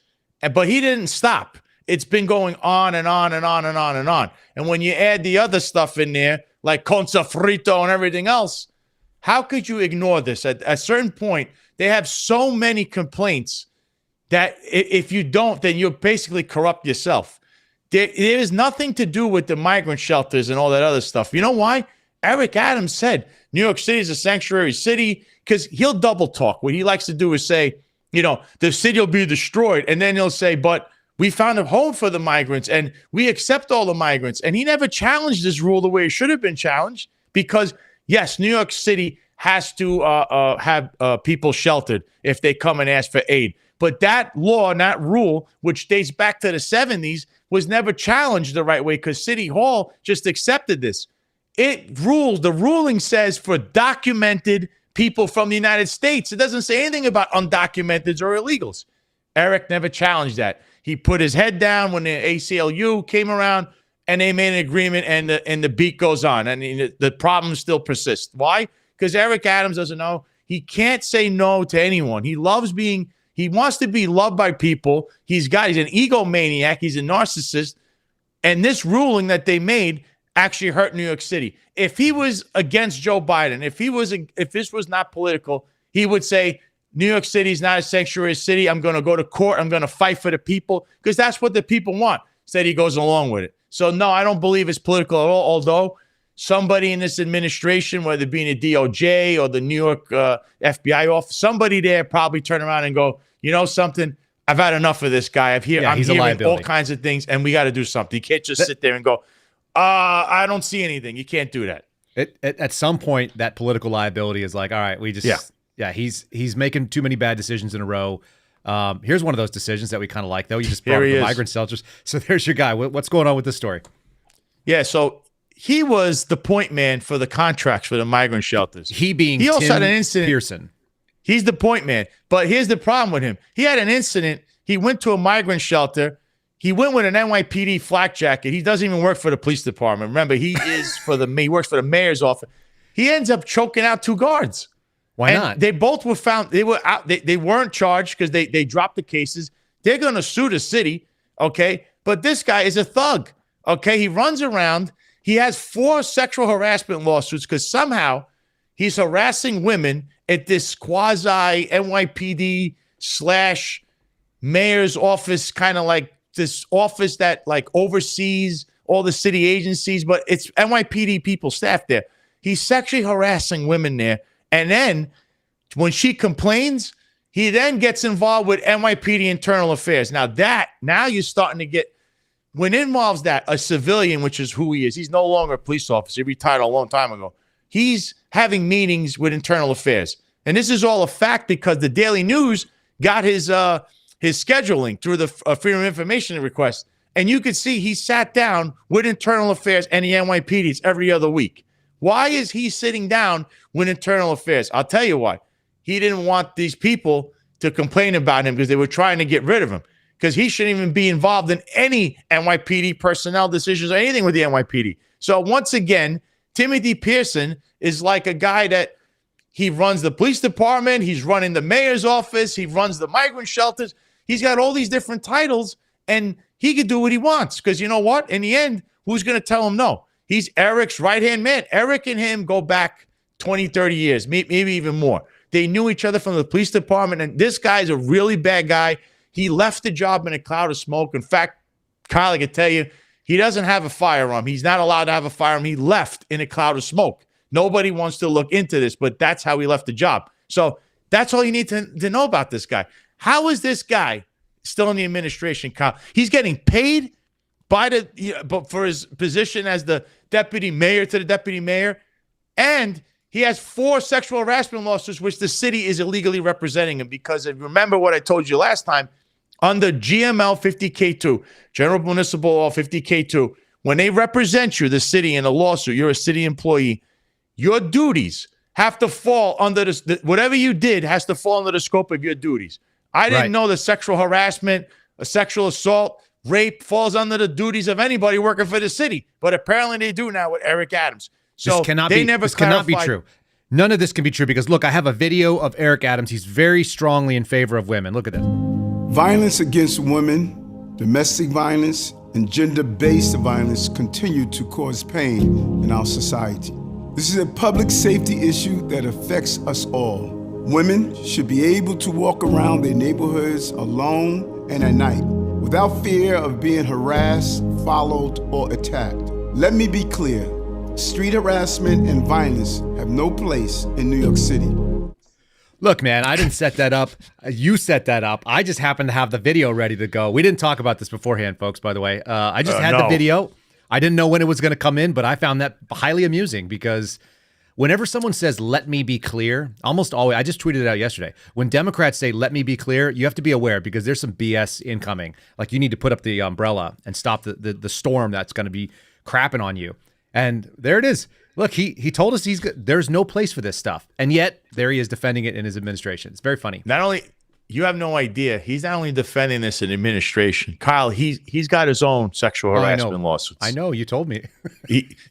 but he didn't stop. It's been going on and on and on and on and on. And when you add the other stuff in there, like Concha Frito and everything else, how could you ignore this? At a certain point, they have so many complaints that if you don't, then you're basically corrupt yourself. There is nothing to do with the migrant shelters and all that other stuff. You know why? Eric Adams said New York City is a sanctuary city, because he'll double talk. What he likes to do is say, the city will be destroyed. And then he'll say, but we found a home for the migrants and we accept all the migrants. And he never challenged this rule the way it should have been challenged, because, yes, New York City has to have people sheltered if they come and ask for aid. But that law and that rule, which dates back to the 70s, was never challenged the right way, because City Hall just accepted this. The ruling says for documented people from the United States. It doesn't say anything about undocumented or illegals. Eric never challenged that. He put his head down when the ACLU came around, and they made an agreement, and the beat goes on. I mean, the problem still persists. Why? Because Eric Adams doesn't know. He can't say no to anyone. He wants to be loved by people. He's an egomaniac. He's a narcissist. And this ruling that they made actually hurt New York City. If he was against Joe Biden, if this was not political, he would say, New York City is not a sanctuary city. I'm going to go to court. I'm going to fight for the people, because that's what the people want. Instead, he goes along with it. So, no, I don't believe it's political at all, although somebody in this administration, whether it be in the DOJ or the New York FBI office, somebody there probably turn around and go, you know something? I've had enough of this guy. I'm hearing all kinds of things, and we got to do something. You can't just sit there and go, I don't see anything. You can't do that. At some point, that political liability is like, all right, we just he's making too many bad decisions in a row. Here's one of those decisions that we kind of like, though. You just brought up the migrant shelters. So there's your guy. What's going on with this story? Yeah, so he was the point man for the contracts for the migrant shelters. He also had an incident. Pearson. He's the point man. But here's the problem with him. He had an incident. He went to a migrant shelter. He went with an NYPD flak jacket. He doesn't even work for the police department. Remember, he works for the mayor's office. He ends up choking out 2 guards. Why not? They both were found. They were out. They weren't charged because they dropped the cases. They're going to sue the city, okay? But this guy is a thug, okay? He runs around. He has 4 sexual harassment lawsuits because somehow he's harassing women at this quasi NYPD / mayor's office, kind of like this office that like oversees all the city agencies, but it's NYPD people, staff there. He's sexually harassing women there. And then when she complains, he then gets involved with NYPD internal affairs. Now you're starting to get, when it involves that, a civilian, which is who he is. He's no longer a police officer. He retired a long time ago. He's having meetings with internal affairs. And this is all a fact because the Daily News got his scheduling through the Freedom of Information request. And you could see he sat down with internal affairs and the NYPDs every other week. Why is he sitting down with internal affairs? I'll tell you why. He didn't want these people to complain about him because they were trying to get rid of him, because he shouldn't even be involved in any NYPD personnel decisions or anything with the NYPD. So once again, Timothy Pearson is like a guy that he runs the police department. He's running the mayor's office. He runs the migrant shelters. He's got all these different titles, and he can do what he wants because you know what? In the end, who's going to tell him no? He's Eric's right-hand man. Eric and him go back 20, 30 years, maybe even more. They knew each other from the police department, and this guy's a really bad guy. He left the job in a cloud of smoke. In fact, Kyle, I can tell you, he doesn't have a firearm. He's not allowed to have a firearm. He left in a cloud of smoke. Nobody wants to look into this, but that's how he left the job. So that's all you need to know about this guy. How is this guy still in the administration, Kyle? He's getting paid but for his position as the deputy mayor to the deputy mayor, and he has 4 sexual harassment lawsuits, which the city is illegally representing him because if you remember what I told you last time, under GML 50K2, General Municipal Law 50K2, when they represent you, the city, in a lawsuit, you're a city employee, your duties have to fall under whatever you did has to fall under the scope of your duties. I didn't know that sexual harassment, a sexual assault, rape falls under the duties of anybody working for the city, but apparently they do now with Eric Adams. So this cannot be true. None of this can be true because look, I have a video of Eric Adams. He's very strongly in favor of women. Look at this. Violence against women, domestic violence, and gender-based violence continue to cause pain in our society. This is a public safety issue that affects us all. Women should be able to walk around their neighborhoods alone and at night, without fear of being harassed, followed, or attacked. Let me be clear. Street harassment and violence have no place in New York City. Look, man, I didn't set that up. You set that up. I just happened to have the video ready to go. We didn't talk about this beforehand, folks, by the way. I just had the video. I didn't know when it was going to come in, but I found that highly amusing because whenever someone says, let me be clear, almost always, I just tweeted it out yesterday. When Democrats say, let me be clear, you have to be aware because there's some BS incoming. Like you need to put up the umbrella and stop the storm that's going to be crapping on you. And there it is. Look, he told us there's no place for this stuff, and yet there he is defending it in his administration. It's very funny. Not only you have no idea, he's not only defending this in administration, Kyle. He's got his own sexual harassment lawsuits. I know, you told me.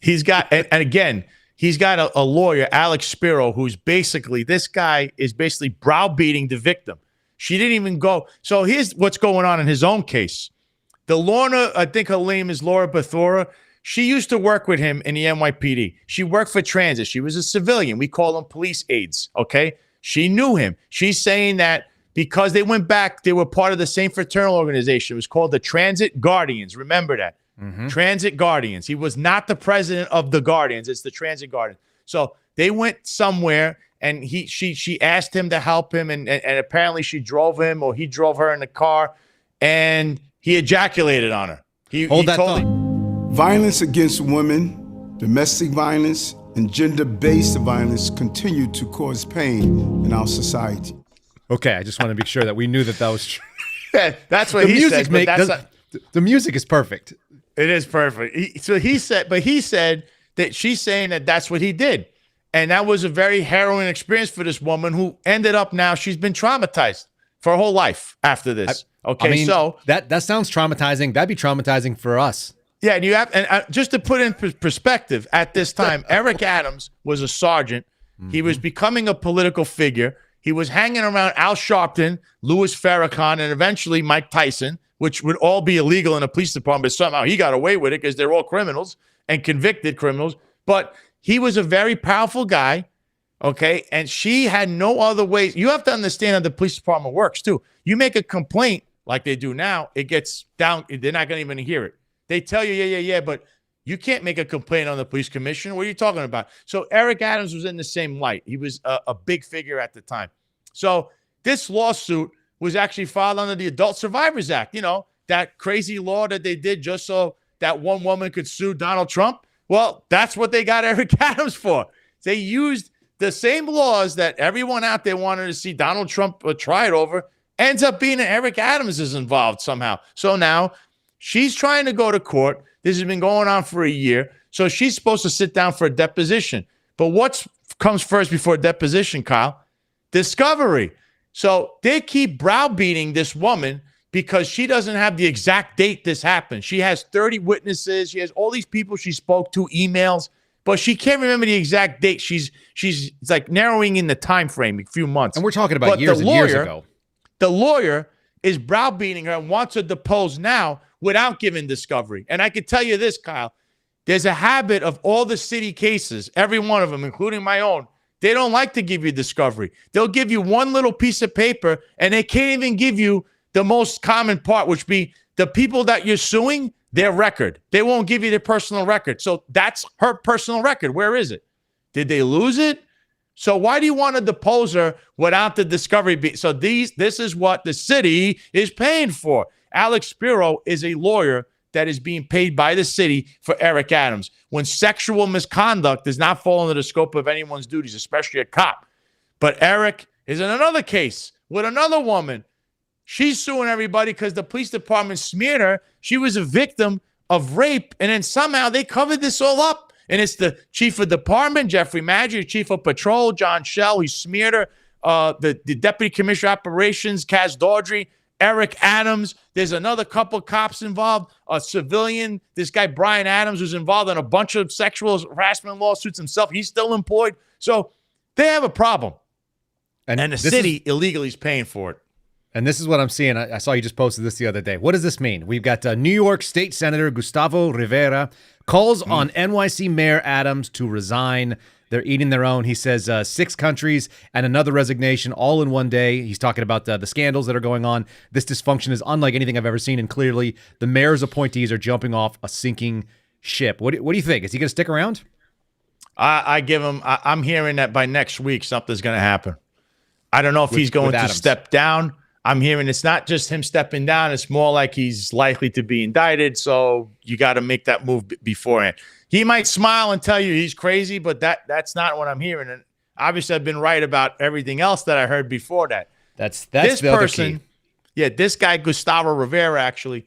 he's got, and again, he's got a lawyer, Alex Spiro, who's basically, this guy is basically browbeating the victim. She didn't even go. So here's what's going on in his own case. The Lorna, I think her name is Laura Bethora. She used to work with him in the NYPD. She worked for transit. She was a civilian. We call them police aides, okay? She knew him. She's saying that because they went back, they were part of the same fraternal organization. It was called the Transit Guardians. Remember that. Transit Guardians. He was not the president of the Guardians. It's the Transit Guardians. So they went somewhere, and she asked him to help him, and apparently she drove him, or he drove her in the car, and he ejaculated on her. Hold that thought. Violence against women, domestic violence, and gender-based violence continue to cause pain in our society. Okay, I just want to be sure that we knew that was true. Yeah, that's what he said. The music is perfect. It is perfect. He said that she's saying that that's what he did. And that was a very harrowing experience for this woman, who ended up now, she's been traumatized for her whole life after this. So that sounds traumatizing. That'd be traumatizing for us. Yeah, and you have, and just to put in perspective, at this time, Eric Adams was a sergeant. He was becoming a political figure. He was hanging around Al Sharpton, Louis Farrakhan, and eventually Mike Tyson, which would all be illegal in a police department, but somehow he got away with it because they're all criminals and convicted criminals. But he was a very powerful guy, okay? And she had no other ways. You have to understand how the police department works, too. You make a complaint like they do now, it gets down. They're not going to even hear it. They tell you, yeah, but you can't make a complaint on the police commission. What are you talking about? So Eric Adams was in the same light. He was a big figure at the time. So this lawsuit was actually filed under the Adult Survivors Act. You know, that crazy law that they did just so that one woman could sue Donald Trump. Well, that's what they got Eric Adams for. They used the same laws that everyone out there wanted to see Donald Trump tried over. Ends up being Eric Adams is involved somehow. So now she's trying to go to court. This has been going on for a year. So she's supposed to sit down for a deposition. But what comes first before a deposition, Kyle? Discovery. So they keep browbeating this woman because she doesn't have the exact date this happened. She has 30 witnesses. She has all these people she spoke to, emails, but she can't remember the exact date. She's it's like narrowing in the time frame, a few months. And we're talking about years and years ago. The lawyer is browbeating her and wants her deposed now without giving discovery. And I can tell you this, Kyle, there's a habit of all the city cases, every one of them, including my own, they don't like to give you discovery. They'll give you one little piece of paper, and they can't even give you the most common part, which be the people that you're suing, their record. They won't give you their personal record. So that's her personal record. Where is it? Did they lose it? So why do you want to depose her without the discovery? So this is what the city is paying for. Alex Spiro is a lawyer that is being paid by the city for Eric Adams. When sexual misconduct does not fall under the scope of anyone's duties, especially a cop. But Eric is in another case with another woman. She's suing everybody because the police department smeared her. She was a victim of rape, and then somehow they covered this all up. And it's the chief of department, Jeffrey Maggi, chief of patrol, John Schell, he smeared her. The deputy commissioner of operations, Kaz Dawdry, Eric Adams. There's another couple cops involved, a civilian. This guy, Brian Adams, was involved in a bunch of sexual harassment lawsuits himself. He's still employed. So they have a problem. And the city illegally is paying for it. And this is what I'm seeing. I saw you just posted this the other day. What does this mean? We've got New York State Senator Gustavo Rivera calls on NYC Mayor Adams to resign. They're eating their own. He says 6 countries and another resignation all in one day. He's talking about the scandals that are going on. This dysfunction is unlike anything I've ever seen. And clearly, the mayor's appointees are jumping off a sinking ship. What do you think? Is he going to stick around? I give him. I'm hearing that by next week something's going to happen. I don't know if he's going to step down. I'm hearing it's not just him stepping down. It's more like he's likely to be indicted. So you got to make that move beforehand. He might smile and tell you he's crazy, but that's not what I'm hearing. And obviously, I've been right about everything else that I heard before that. That's this the person. Yeah, this guy, Gustavo Rivera, actually,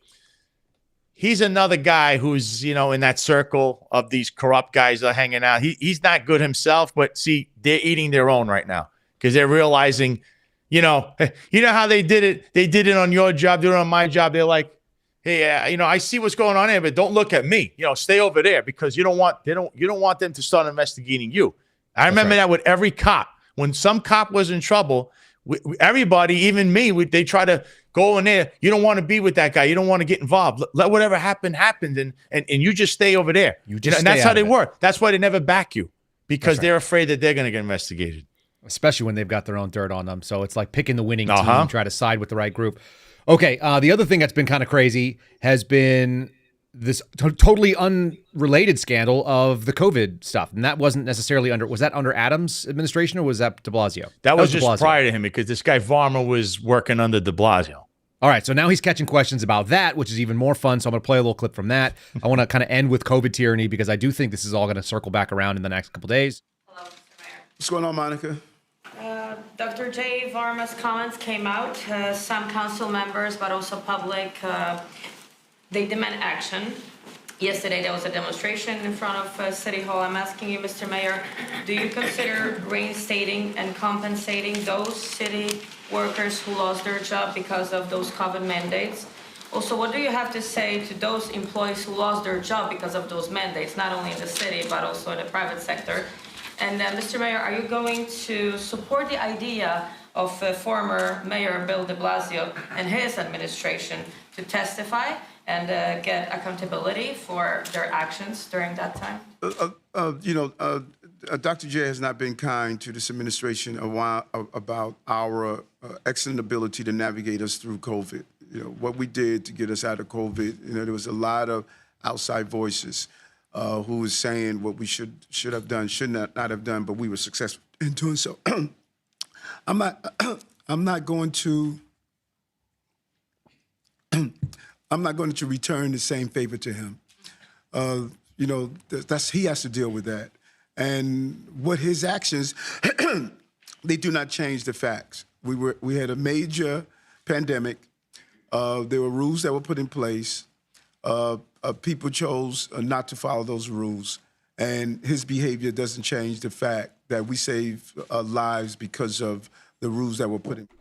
he's another guy who's, in that circle of these corrupt guys that are hanging out. He's not good himself, but see, they're eating their own right now because they're realizing, how they did it. They did it on your job, did it on my job. They're like, hey, I see what's going on here, but don't look at me. Stay over there because you don't want them to start investigating you. I remember that with every cop. When some cop was in trouble, everybody, even me, they try to go in there. You don't want to be with that guy. You don't want to get involved. Let whatever happened, and you just stay over there. And that's how they work. That's why they never back you, because they're afraid that they're going to get investigated. Especially when they've got their own dirt on them. So it's like picking the winning team, try to side with the right group. Okay, the other thing that's been kind of crazy has been this totally unrelated scandal of the COVID stuff. And that wasn't necessarily was that under Adams' administration or was that de Blasio? That was just prior to him because this guy Varma was working under de Blasio. All right, so now he's catching questions about that, which is even more fun. So I'm going to play a little clip from that. I want to kind of end with COVID tyranny because I do think this is all going to circle back around in the next couple days. Hello, Mr. Mayor. What's going on, Monica? Dr. J. Varma's comments came out. Some council members, but also public, they demand action. Yesterday, there was a demonstration in front of City Hall. I'm asking you, Mr. Mayor, do you consider reinstating and compensating those city workers who lost their job because of those COVID mandates? Also, what do you have to say to those employees who lost their job because of those mandates, not only in the city, but also in the private sector? And Mr. Mayor, are you going to support the idea of former Mayor Bill de Blasio and his administration to testify and get accountability for their actions during that time? Dr. J has not been kind to this administration about our excellent ability to navigate us through COVID. What we did to get us out of COVID, there was a lot of outside voices who was saying what we should have done, should not have done, but we were successful in doing so. I'm not going to return the same favor to him. He has to deal with that. And what his actions, they do not change the facts. We had a major pandemic. There were rules that were put in place. People chose not to follow those rules. And his behavior doesn't change the fact that we save lives because of the rules that were put in place.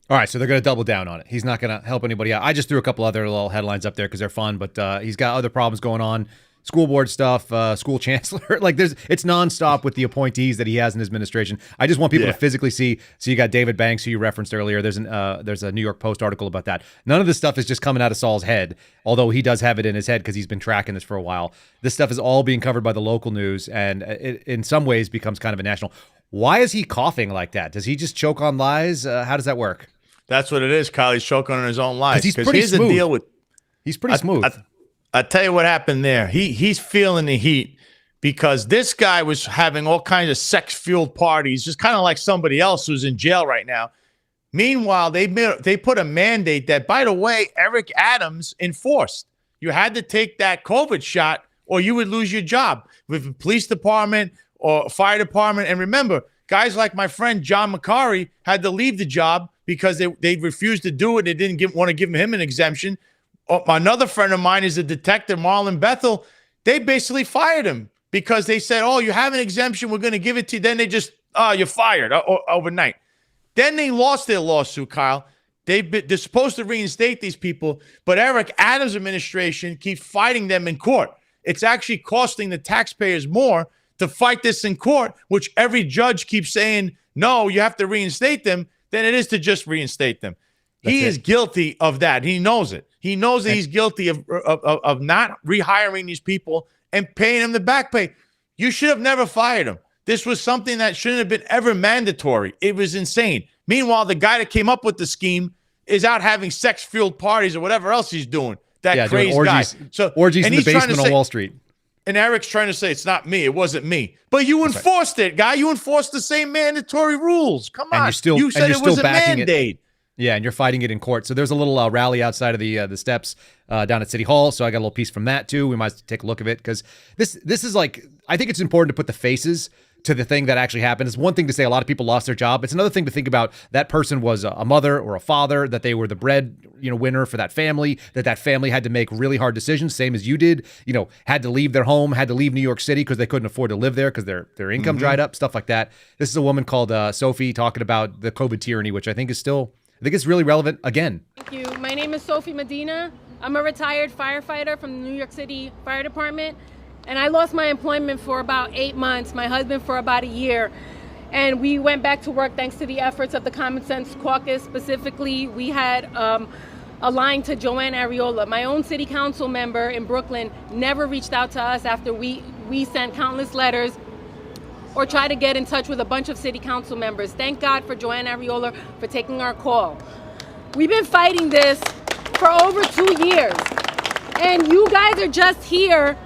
All right, so they're going to double down on it. He's not going to help anybody out. I just threw a couple other little headlines up there because they're fun, but he's got other problems going on. School board stuff, school chancellor. It's nonstop with the appointees that he has in his administration. I just want people to physically see. So you got David Banks, who you referenced earlier. There's a New York Post article about that. None of this stuff is just coming out of Saul's head, although he does have it in his head because he's been tracking this for a while. This stuff is all being covered by the local news, and it, in some ways, becomes kind of a national. Why is he coughing like that? Does he just choke on lies? How does that work? That's what it is, Kyle. He's choking on his own lies. He's pretty here's smooth. The deal with. He's pretty smooth. I tell you what happened there. He's feeling the heat because this guy was having all kinds of sex-fueled parties, just kind of like somebody else who's in jail right now. Meanwhile, they put a mandate that, by the way, Eric Adams enforced. You had to take that COVID shot or you would lose your job with the police department or fire department. And remember, guys like my friend John McCarry had to leave the job because they refused to do it. They didn't want to give him an exemption. Another friend of mine is a detective, Marlon Bethel. They basically fired him because they said, oh, you have an exemption, we're going to give it to you. Then they just, you're fired overnight. Then they lost their lawsuit, Kyle. They're supposed to reinstate these people, but Eric Adams' administration keeps fighting them in court. It's actually costing the taxpayers more to fight this in court, which every judge keeps saying, no, you have to reinstate them, than it is to just reinstate them. He is guilty of that. He knows it. He knows that he's guilty of not rehiring these people and paying them the back pay. You should have never fired him. This was something that shouldn't have been ever mandatory. It was insane. Meanwhile, the guy that came up with the scheme is out having sex-fueled parties or whatever else he's doing. That crazy guy. So orgies in the basement on Wall Street. And Eric's trying to say, it's not me. It wasn't me. But you enforced it, guy. You enforced the same mandatory rules. Come on. You said it was a mandate. Yeah, and you're fighting it in court. So there's a little rally outside of the steps down at City Hall. So I got a little piece from that too. We might take a look at it because this is like, I think it's important to put the faces to the thing that actually happened. It's one thing to say a lot of people lost their job. It's another thing to think about that person was a mother or a father, that they were the bread, winner for that family, that family had to make really hard decisions, same as you did, had to leave their home, had to leave New York City because they couldn't afford to live there because their income dried up, stuff like that. This is a woman called Sophie talking about the COVID tyranny, which I think it's really relevant again. Thank you. My name is Sophie Medina. I'm a retired firefighter from the New York City Fire Department. And I lost my employment for about 8 months, my husband for about a year. And we went back to work thanks to the efforts of the Common Sense Caucus. Specifically, we had a line to Joanne Ariola. My own city council member in Brooklyn never reached out to us after we sent countless letters or tried to get in touch with a bunch of city council members. Thank God for Joanne Ariola for taking our call. We've been fighting this for over 2 years. And you guys are just here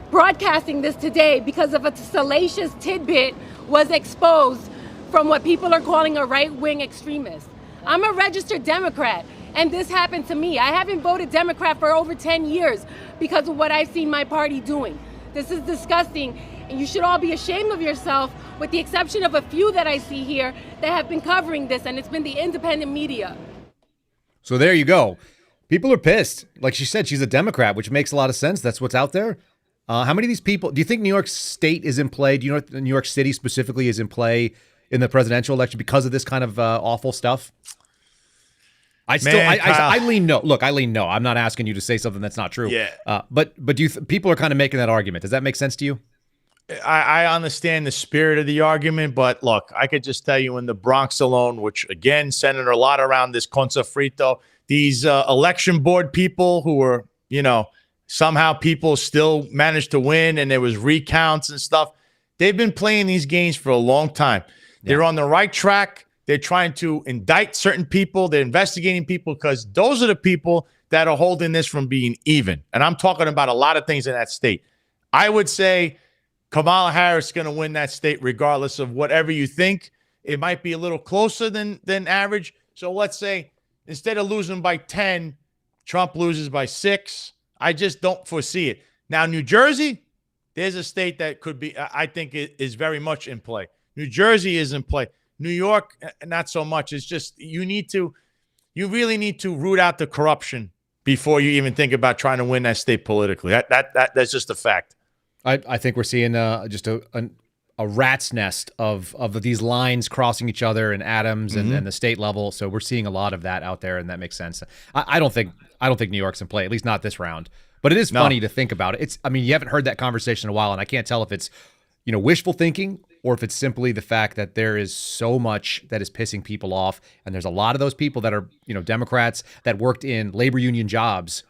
broadcasting this today because of a salacious tidbit was exposed from what people are calling a right-wing extremist. I'm a registered Democrat, and this happened to me. I haven't voted Democrat for over 10 years because of what I've seen my party doing. This is disgusting, and you should all be ashamed of yourself, with the exception of a few that I see here that have been covering this, and it's been the independent media. So there you go. People are pissed. Like she said, she's a Democrat, which makes a lot of sense. That's what's out there. How many of these people, do you think New York State is in play? Do you know if New York City specifically is in play in the presidential election because of this kind of awful stuff? I lean no. Look, I lean no. I'm not asking you to say something that's not true. Yeah. But do you people are kind of making that argument. Does that make sense to you? I understand the spirit of the argument, but look, I could just tell you in the Bronx alone, which again, centered a lot around this Conza Frito, these election board people who were, somehow people still managed to win and there was recounts and stuff. They've been playing these games for a long time. Yeah. They're on the right track. They're trying to indict certain people. They're investigating people because those are the people that are holding this from being even. And I'm talking about a lot of things in that state. I would say Kamala Harris is going to win that state regardless of whatever you think. It might be a little closer than average. So let's say instead of losing by 10, Trump loses by 6. I just don't foresee it. Now, New Jersey, there's a state that could be, I think, is very much in play. New Jersey is in play. New York, not so much. It's just you really need to root out the corruption before you even think about trying to win that state politically. That's just a fact. I think we're seeing just a rat's nest of these lines crossing each other in Adams and the state level. So we're seeing a lot of that out there, and that makes sense. I don't think New York's in play, at least not this round. But it is funny to think about it. You haven't heard that conversation in a while, and I can't tell if it's wishful thinking or if it's simply the fact that there is so much that is pissing people off, and there's a lot of those people that are Democrats that worked in labor union jobs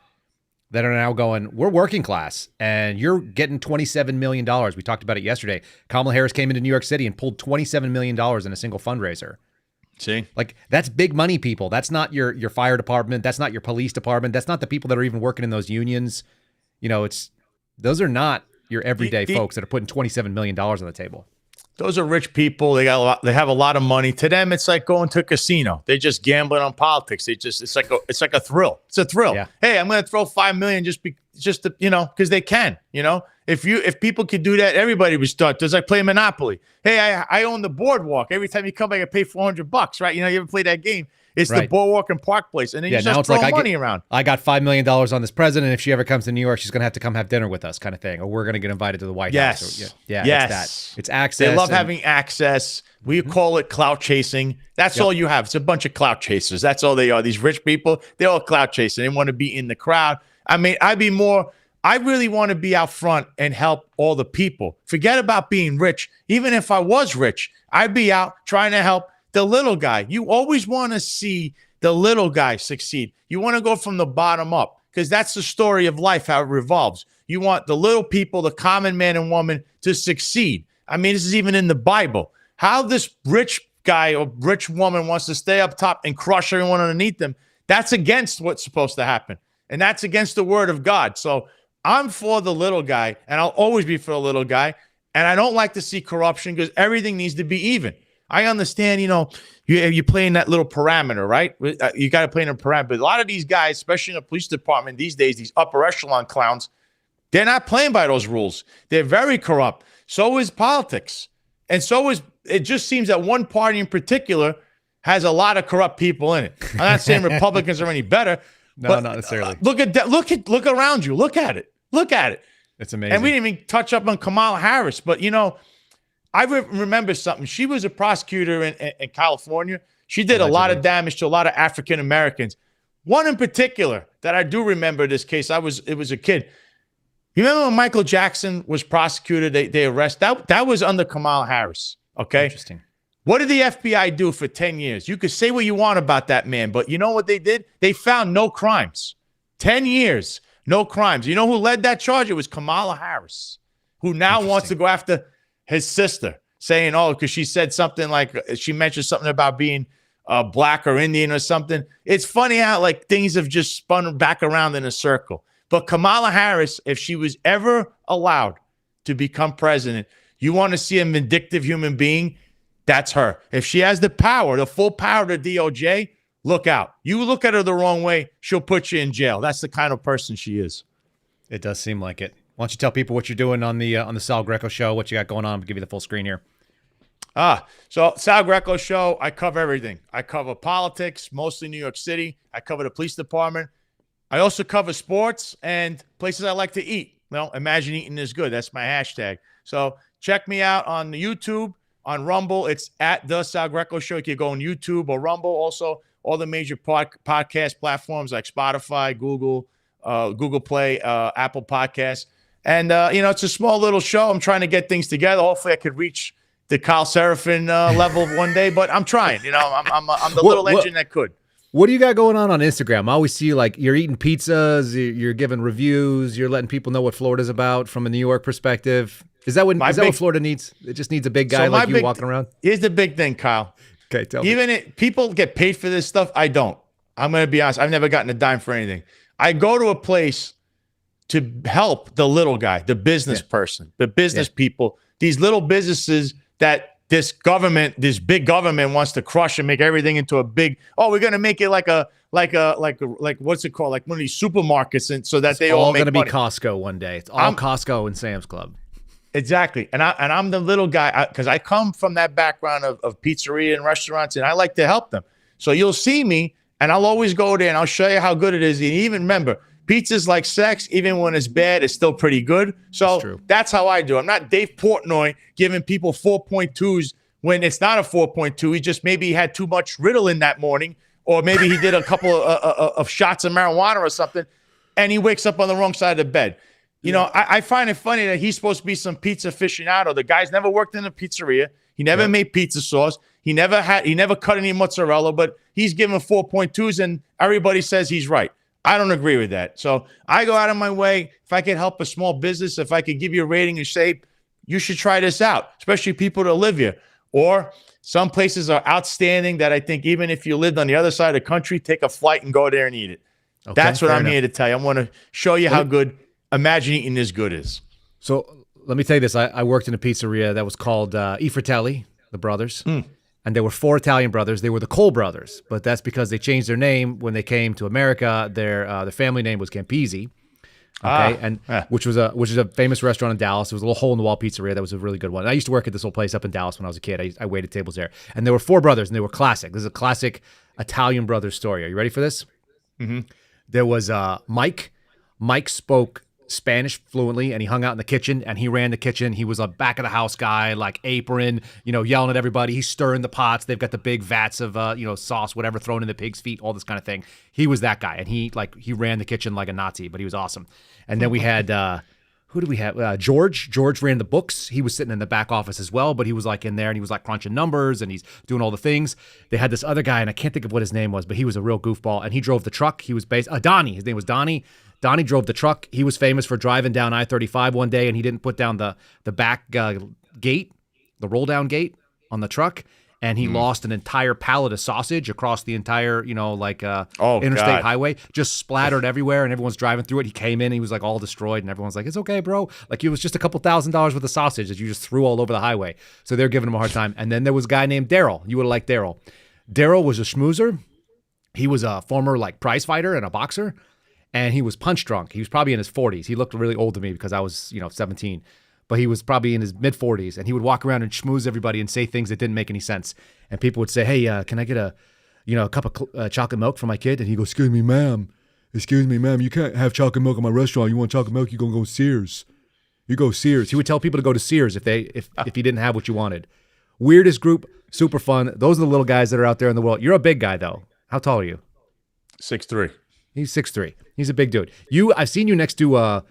that are now going, we're working class, and you're getting $27 million. We talked about it yesterday. Kamala Harris came into New York City and pulled $27 million in a single fundraiser. See? That's big money, people. That's not your fire department. That's not your police department. That's not the people that are even working in those unions. Those are not your everyday folks that are putting $27 million on the table. Those are rich people. They have a lot of money. To them, it's like going to a casino. They're just gambling on politics. It's like a thrill. It's a thrill. Yeah. Hey, I'm going to throw $5 million just to, because they can. If people could do that, everybody would start. Does I play Monopoly? Hey, I own the boardwalk. Every time you come back, I pay $400, right? You ever play that game? It's the Boardwalk and Park Place, and then you just throw money around. I got $5 million on this president. If she ever comes to New York, she's going to have to come have dinner with us, kind of thing, or we're going to get invited to the White House. Or, yes. It's access. They love having access. We call it clout chasing. That's all you have. It's a bunch of clout chasers. That's all they are. These rich people, they're all clout chasing. They want to be in the crowd. I really want to be out front and help all the people. Forget about being rich. Even if I was rich, I'd be out trying to help the little guy. You always want to see the little guy succeed. You want to go from the bottom up because that's the story of life, how it revolves. You want the little people, the common man and woman to succeed. This is even in the Bible. How this rich guy or rich woman wants to stay up top and crush everyone underneath them, that's against what's supposed to happen. And that's against the word of God. So I'm for the little guy, and I'll always be for the little guy. And I don't like to see corruption because everything needs to be even. I understand, you play in that little parameter, right? You got to play in a parameter. But a lot of these guys, especially in the police department these days, these upper echelon clowns, they're not playing by those rules. They're very corrupt. So is politics. And so is it just seems that one party in particular has a lot of corrupt people in it. I'm not saying Republicans are any better. No, but not necessarily. Look at that. Look around you. Look at it. Look at it. It's amazing. And we didn't even touch up on Kamala Harris. But, I remember something. She was a prosecutor in California. She did a lot of damage to a lot of African Americans. One in particular that I do remember this case. It was a kid. You remember when Michael Jackson was prosecuted? They arrested. That was under Kamala Harris. Okay. Interesting. What did the FBI do for 10 years? You could say what you want about that man, but you know what they did? They found no crimes. 10 years, no crimes. You know who led that charge? It was Kamala Harris, who now wants to go after his sister, saying, because she said something like, she mentioned something about being black or Indian or something. It's funny how things have just spun back around in a circle. But Kamala Harris, if she was ever allowed to become president, you want to see a vindictive human being, that's her. If she has the power, the full power of the DOJ, look out. You look at her the wrong way, she'll put you in jail. That's the kind of person she is. It does seem like it. Why don't you tell people what you're doing on the Sal Greco show, what you got going on? I'll give you the full screen here. So Sal Greco show, I cover everything. I cover politics, mostly New York City. I cover the police department. I also cover sports and places I like to eat. Imagine eating is good. That's my hashtag. So check me out on YouTube, on Rumble. It's at The Sal Greco Show. You can go on YouTube or Rumble. Also, all the major podcast platforms like Spotify, Google Play, Apple Podcasts. And, it's a small little show. I'm trying to get things together. Hopefully I could reach the Kyle Seraphin level one day, but I'm trying. I'm the little engine that could. What do you got going on Instagram? I always see you're eating pizzas, you're giving reviews, you're letting people know what Florida's about from a New York perspective. Is that what Florida needs? It just needs a big guy like you walking around? Here's the big thing, Kyle. Okay, tell me. People get paid for this stuff. I don't. I'm going to be honest. I've never gotten a dime for anything. I go to a place to help the little guy, the business person, the business people, these little businesses that this big government wants to crush and make everything into a big, we're going to make it like what's it called? Like one of these supermarkets. And so that it's they all make going to be money. Costco one day. It's all Costco and Sam's Club. Exactly. And I'm the little guy because I come from that background of pizzeria and restaurants and I like to help them. So you'll see me and I'll always go there and I'll show you how good it is. And even remember, pizza's like sex. Even when it's bad, it's still pretty good. So that's how I do. I'm not Dave Portnoy giving people 4.2s when it's not a 4.2. He just maybe had too much Ritalin that morning, or maybe he did a couple of shots of marijuana or something, and he wakes up on the wrong side of the bed. I find it funny that he's supposed to be some pizza aficionado. The guy's never worked in a pizzeria. He never made pizza sauce. He never cut any mozzarella, but he's giving 4.2s, and everybody says he's right. I don't agree with that. So I go out of my way. If I could help a small business, if I could give you a rating and say, you should try this out, especially people that live here. Or some places are outstanding that I think even if you lived on the other side of the country, take a flight and go there and eat it. Okay, that's what I'm here to tell you. I want to show you how good Imagine Eating is good is. So let me tell you this. I worked in a pizzeria that was called I Fratelli, the brothers. And there were 4 Italian brothers. They were the Cole brothers, but that's because they changed their name when they came to America. Their family name was Campisi, which is a famous restaurant in Dallas. It was a little hole in the wall pizzeria. That was a really good one. And I used to work at this old place up in Dallas when I was a kid. I waited tables there, and there were 4 brothers, and they were classic. This is a classic Italian brothers story. Are you ready for this? Mm-hmm. There was Mike. Mike spoke Spanish fluently, and he hung out in the kitchen, and he ran the kitchen. He was a back of the house guy, like apron, yelling at everybody. He's stirring the pots. They've got the big vats of sauce, whatever, thrown in the pig's feet, all this kind of thing. He was that guy, and he ran the kitchen like a Nazi, but he was awesome. And then we had who did we have? George. George ran the books. He was sitting in the back office as well, but he was like in there and he was like crunching numbers and he's doing all the things. They had this other guy, and I can't think of what his name was, but he was a real goofball, and he drove the truck. He was Donnie. His name was Donnie. Donnie drove the truck. He was famous for driving down I-35 one day, and he didn't put down the back gate, the roll-down gate on the truck, and he lost an entire pallet of sausage across the entire, interstate highway. Just splattered everywhere, and everyone's driving through it. He came in, he was like all destroyed, and everyone's like, "It's okay, bro." Like, it was just a couple $1,000s worth of sausage that you just threw all over the highway. So they're giving him a hard time. And then there was a guy named Daryl. You would have liked Daryl. Daryl was a schmoozer. He was a former prize fighter and a boxer. And he was punch drunk. He was probably in his 40s. He looked really old to me because I was, 17. but he was probably in his mid-40s, and he would walk around and schmooze everybody and say things that didn't make any sense. And people would say, hey, can I get a cup of chocolate milk for my kid? And he goes, excuse me, ma'am, you can't have chocolate milk in my restaurant. You want chocolate milk, you're going to go Sears. You go Sears. He would tell people to go to Sears if he didn't have what you wanted. Weirdest group, super fun. Those are the little guys that are out there in the world. You're a big guy, though. How tall are you? 6'3". He's 6'3". He's a big dude. I've seen you next to what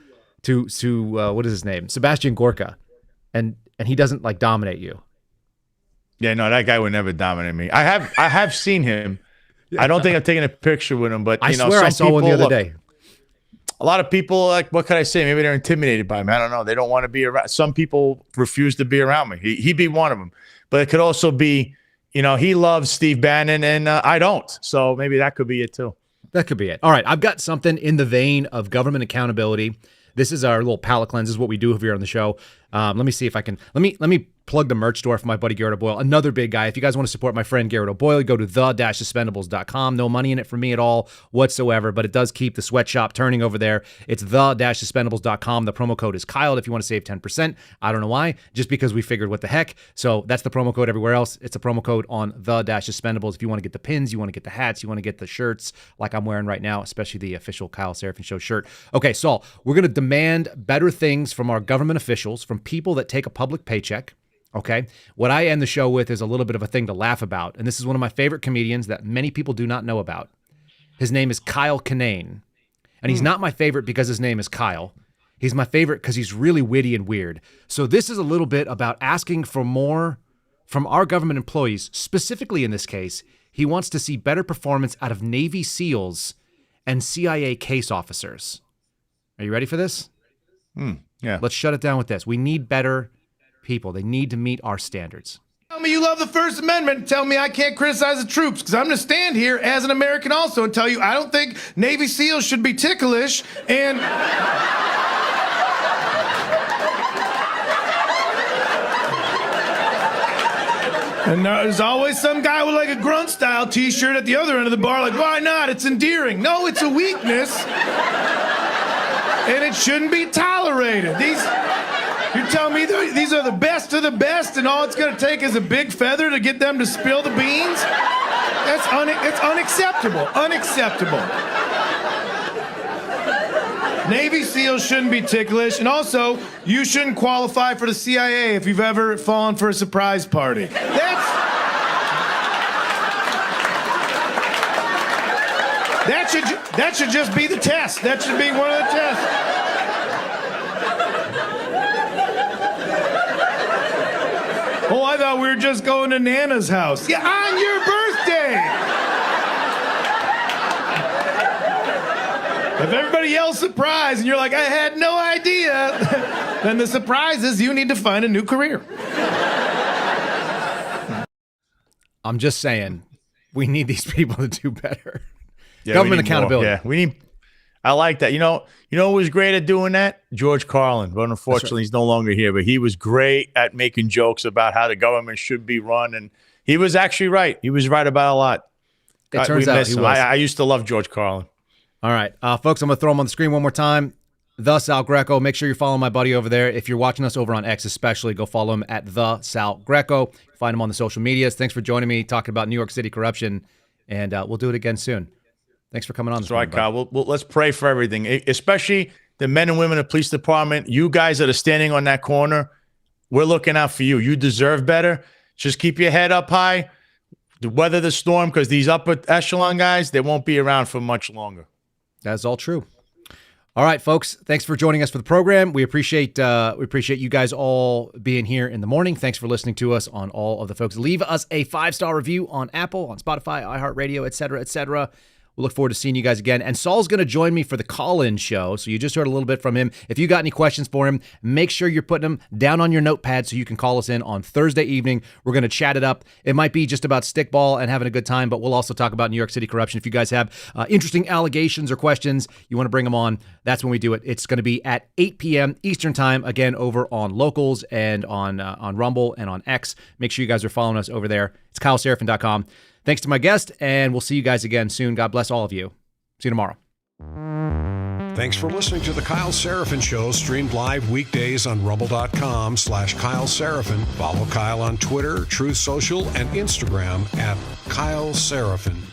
is his name? Sebastian Gorka, and he doesn't like dominate you. Yeah, no, that guy would never dominate me. I have seen him. Yeah. I don't think I've taken a picture with him, but I swear I saw one the other day. A lot of people, like, what could I say? Maybe they're intimidated by me. I don't know. They don't want to be around. Some people refuse to be around me. He'd be one of them. But it could also be, he loves Steve Bannon and I don't. So maybe that could be it too. That could be it. All right, I've got something in the vein of government accountability. This is our little palate cleanse. This is what we do here on the show. Let me see if I can. Let me plug the merch store for my buddy Garrett O'Boyle, another big guy. If you guys want to support my friend Garrett O'Boyle, go to the-suspendables.com. No money in it for me at all whatsoever, but it does keep the sweatshop turning over there. It's the-suspendables.com. The promo code is Kyle if you want to save 10%. I don't know why, just because we figured what the heck. So that's the promo code everywhere else. It's a promo code on the-suspendables. If you want to get the pins, you want to get the hats, you want to get the shirts like I'm wearing right now, especially the official Kyle Seraphin Show shirt. Okay, Saul, we're going to demand better things from our government officials, from people that take a public paycheck. Okay. What I end the show with is a little bit of a thing to laugh about. And this is one of my favorite comedians that many people do not know about. His name is Kyle Kinane. And he's not my favorite because his name is Kyle. He's my favorite because he's really witty and weird. So this is a little bit about asking for more from our government employees. Specifically in this case, he wants to see better performance out of Navy SEALs and CIA case officers. Are you ready for this? Yeah. Let's shut it down with this. We need better people. They need to meet our standards. Tell me you love the First Amendment. Tell me I can't criticize the troops, because I'm going to stand here as an American also and tell you I don't think Navy SEALs should be ticklish and... And there's always some guy with like a grunt-style t-shirt at the other end of the bar like, why not? It's endearing. No, it's a weakness. And it shouldn't be tolerated. You're telling me these are the best of the best, and all it's going to take is a big feather to get them to spill the beans? It's unacceptable. Unacceptable. Navy SEALs shouldn't be ticklish, and also, you shouldn't qualify for the CIA if you've ever fallen for a surprise party. That should just be the test. That should be one of the tests. Oh, I thought we were just going to Nana's house. Yeah, on your birthday! If everybody yells surprise and you're like, I had no idea, then the surprise is you need to find a new career. I'm just saying, we need these people to do better. Yeah, government accountability. Yeah, I like that. You know who was great at doing that? George Carlin. But unfortunately, He's no longer here. But he was great at making jokes about how the government should be run. And he was actually right. He was right about a lot. It turns out he was. I used to love George Carlin. All right. Folks, I'm going to throw him on the screen one more time. The Sal Greco. Make sure you're following my buddy over there. If you're watching us over on X especially, go follow him at The Sal Greco. Find him on the social medias. Thanks for joining me, talking about New York City corruption. And we'll do it again soon. Thanks for coming on. That's right, Kyle. Well, let's pray for everything, especially the men and women of the police department. You guys that are standing on that corner, we're looking out for you. You deserve better. Just keep your head up high. Weather the storm, because these upper echelon guys, they won't be around for much longer. That's all true. All right, folks. Thanks for joining us for the program. We appreciate you guys all being here in the morning. Thanks for listening to us on all of the folks. Leave us a 5-star review on Apple, on Spotify, iHeartRadio, et cetera, et cetera. We'll look forward to seeing you guys again. And Saul's going to join me for the call-in show. So you just heard a little bit from him. If you got any questions for him, make sure you're putting them down on your notepad so you can call us in on Thursday evening. We're going to chat it up. It might be just about stickball and having a good time, but we'll also talk about New York City corruption. If you guys have interesting allegations or questions, you want to bring them on, that's when we do it. It's going to be at 8 p.m. Eastern time, again, over on Locals and on Rumble and on X. Make sure you guys are following us over there. It's KyleSeraphin.com. Thanks to my guest, and we'll see you guys again soon. God bless all of you. See you tomorrow. Thanks for listening to The Kyle Seraphin Show, streamed live weekdays on rumble.com/Kyle Seraphin. Follow Kyle on Twitter, Truth Social, and Instagram at Kyle Seraphin.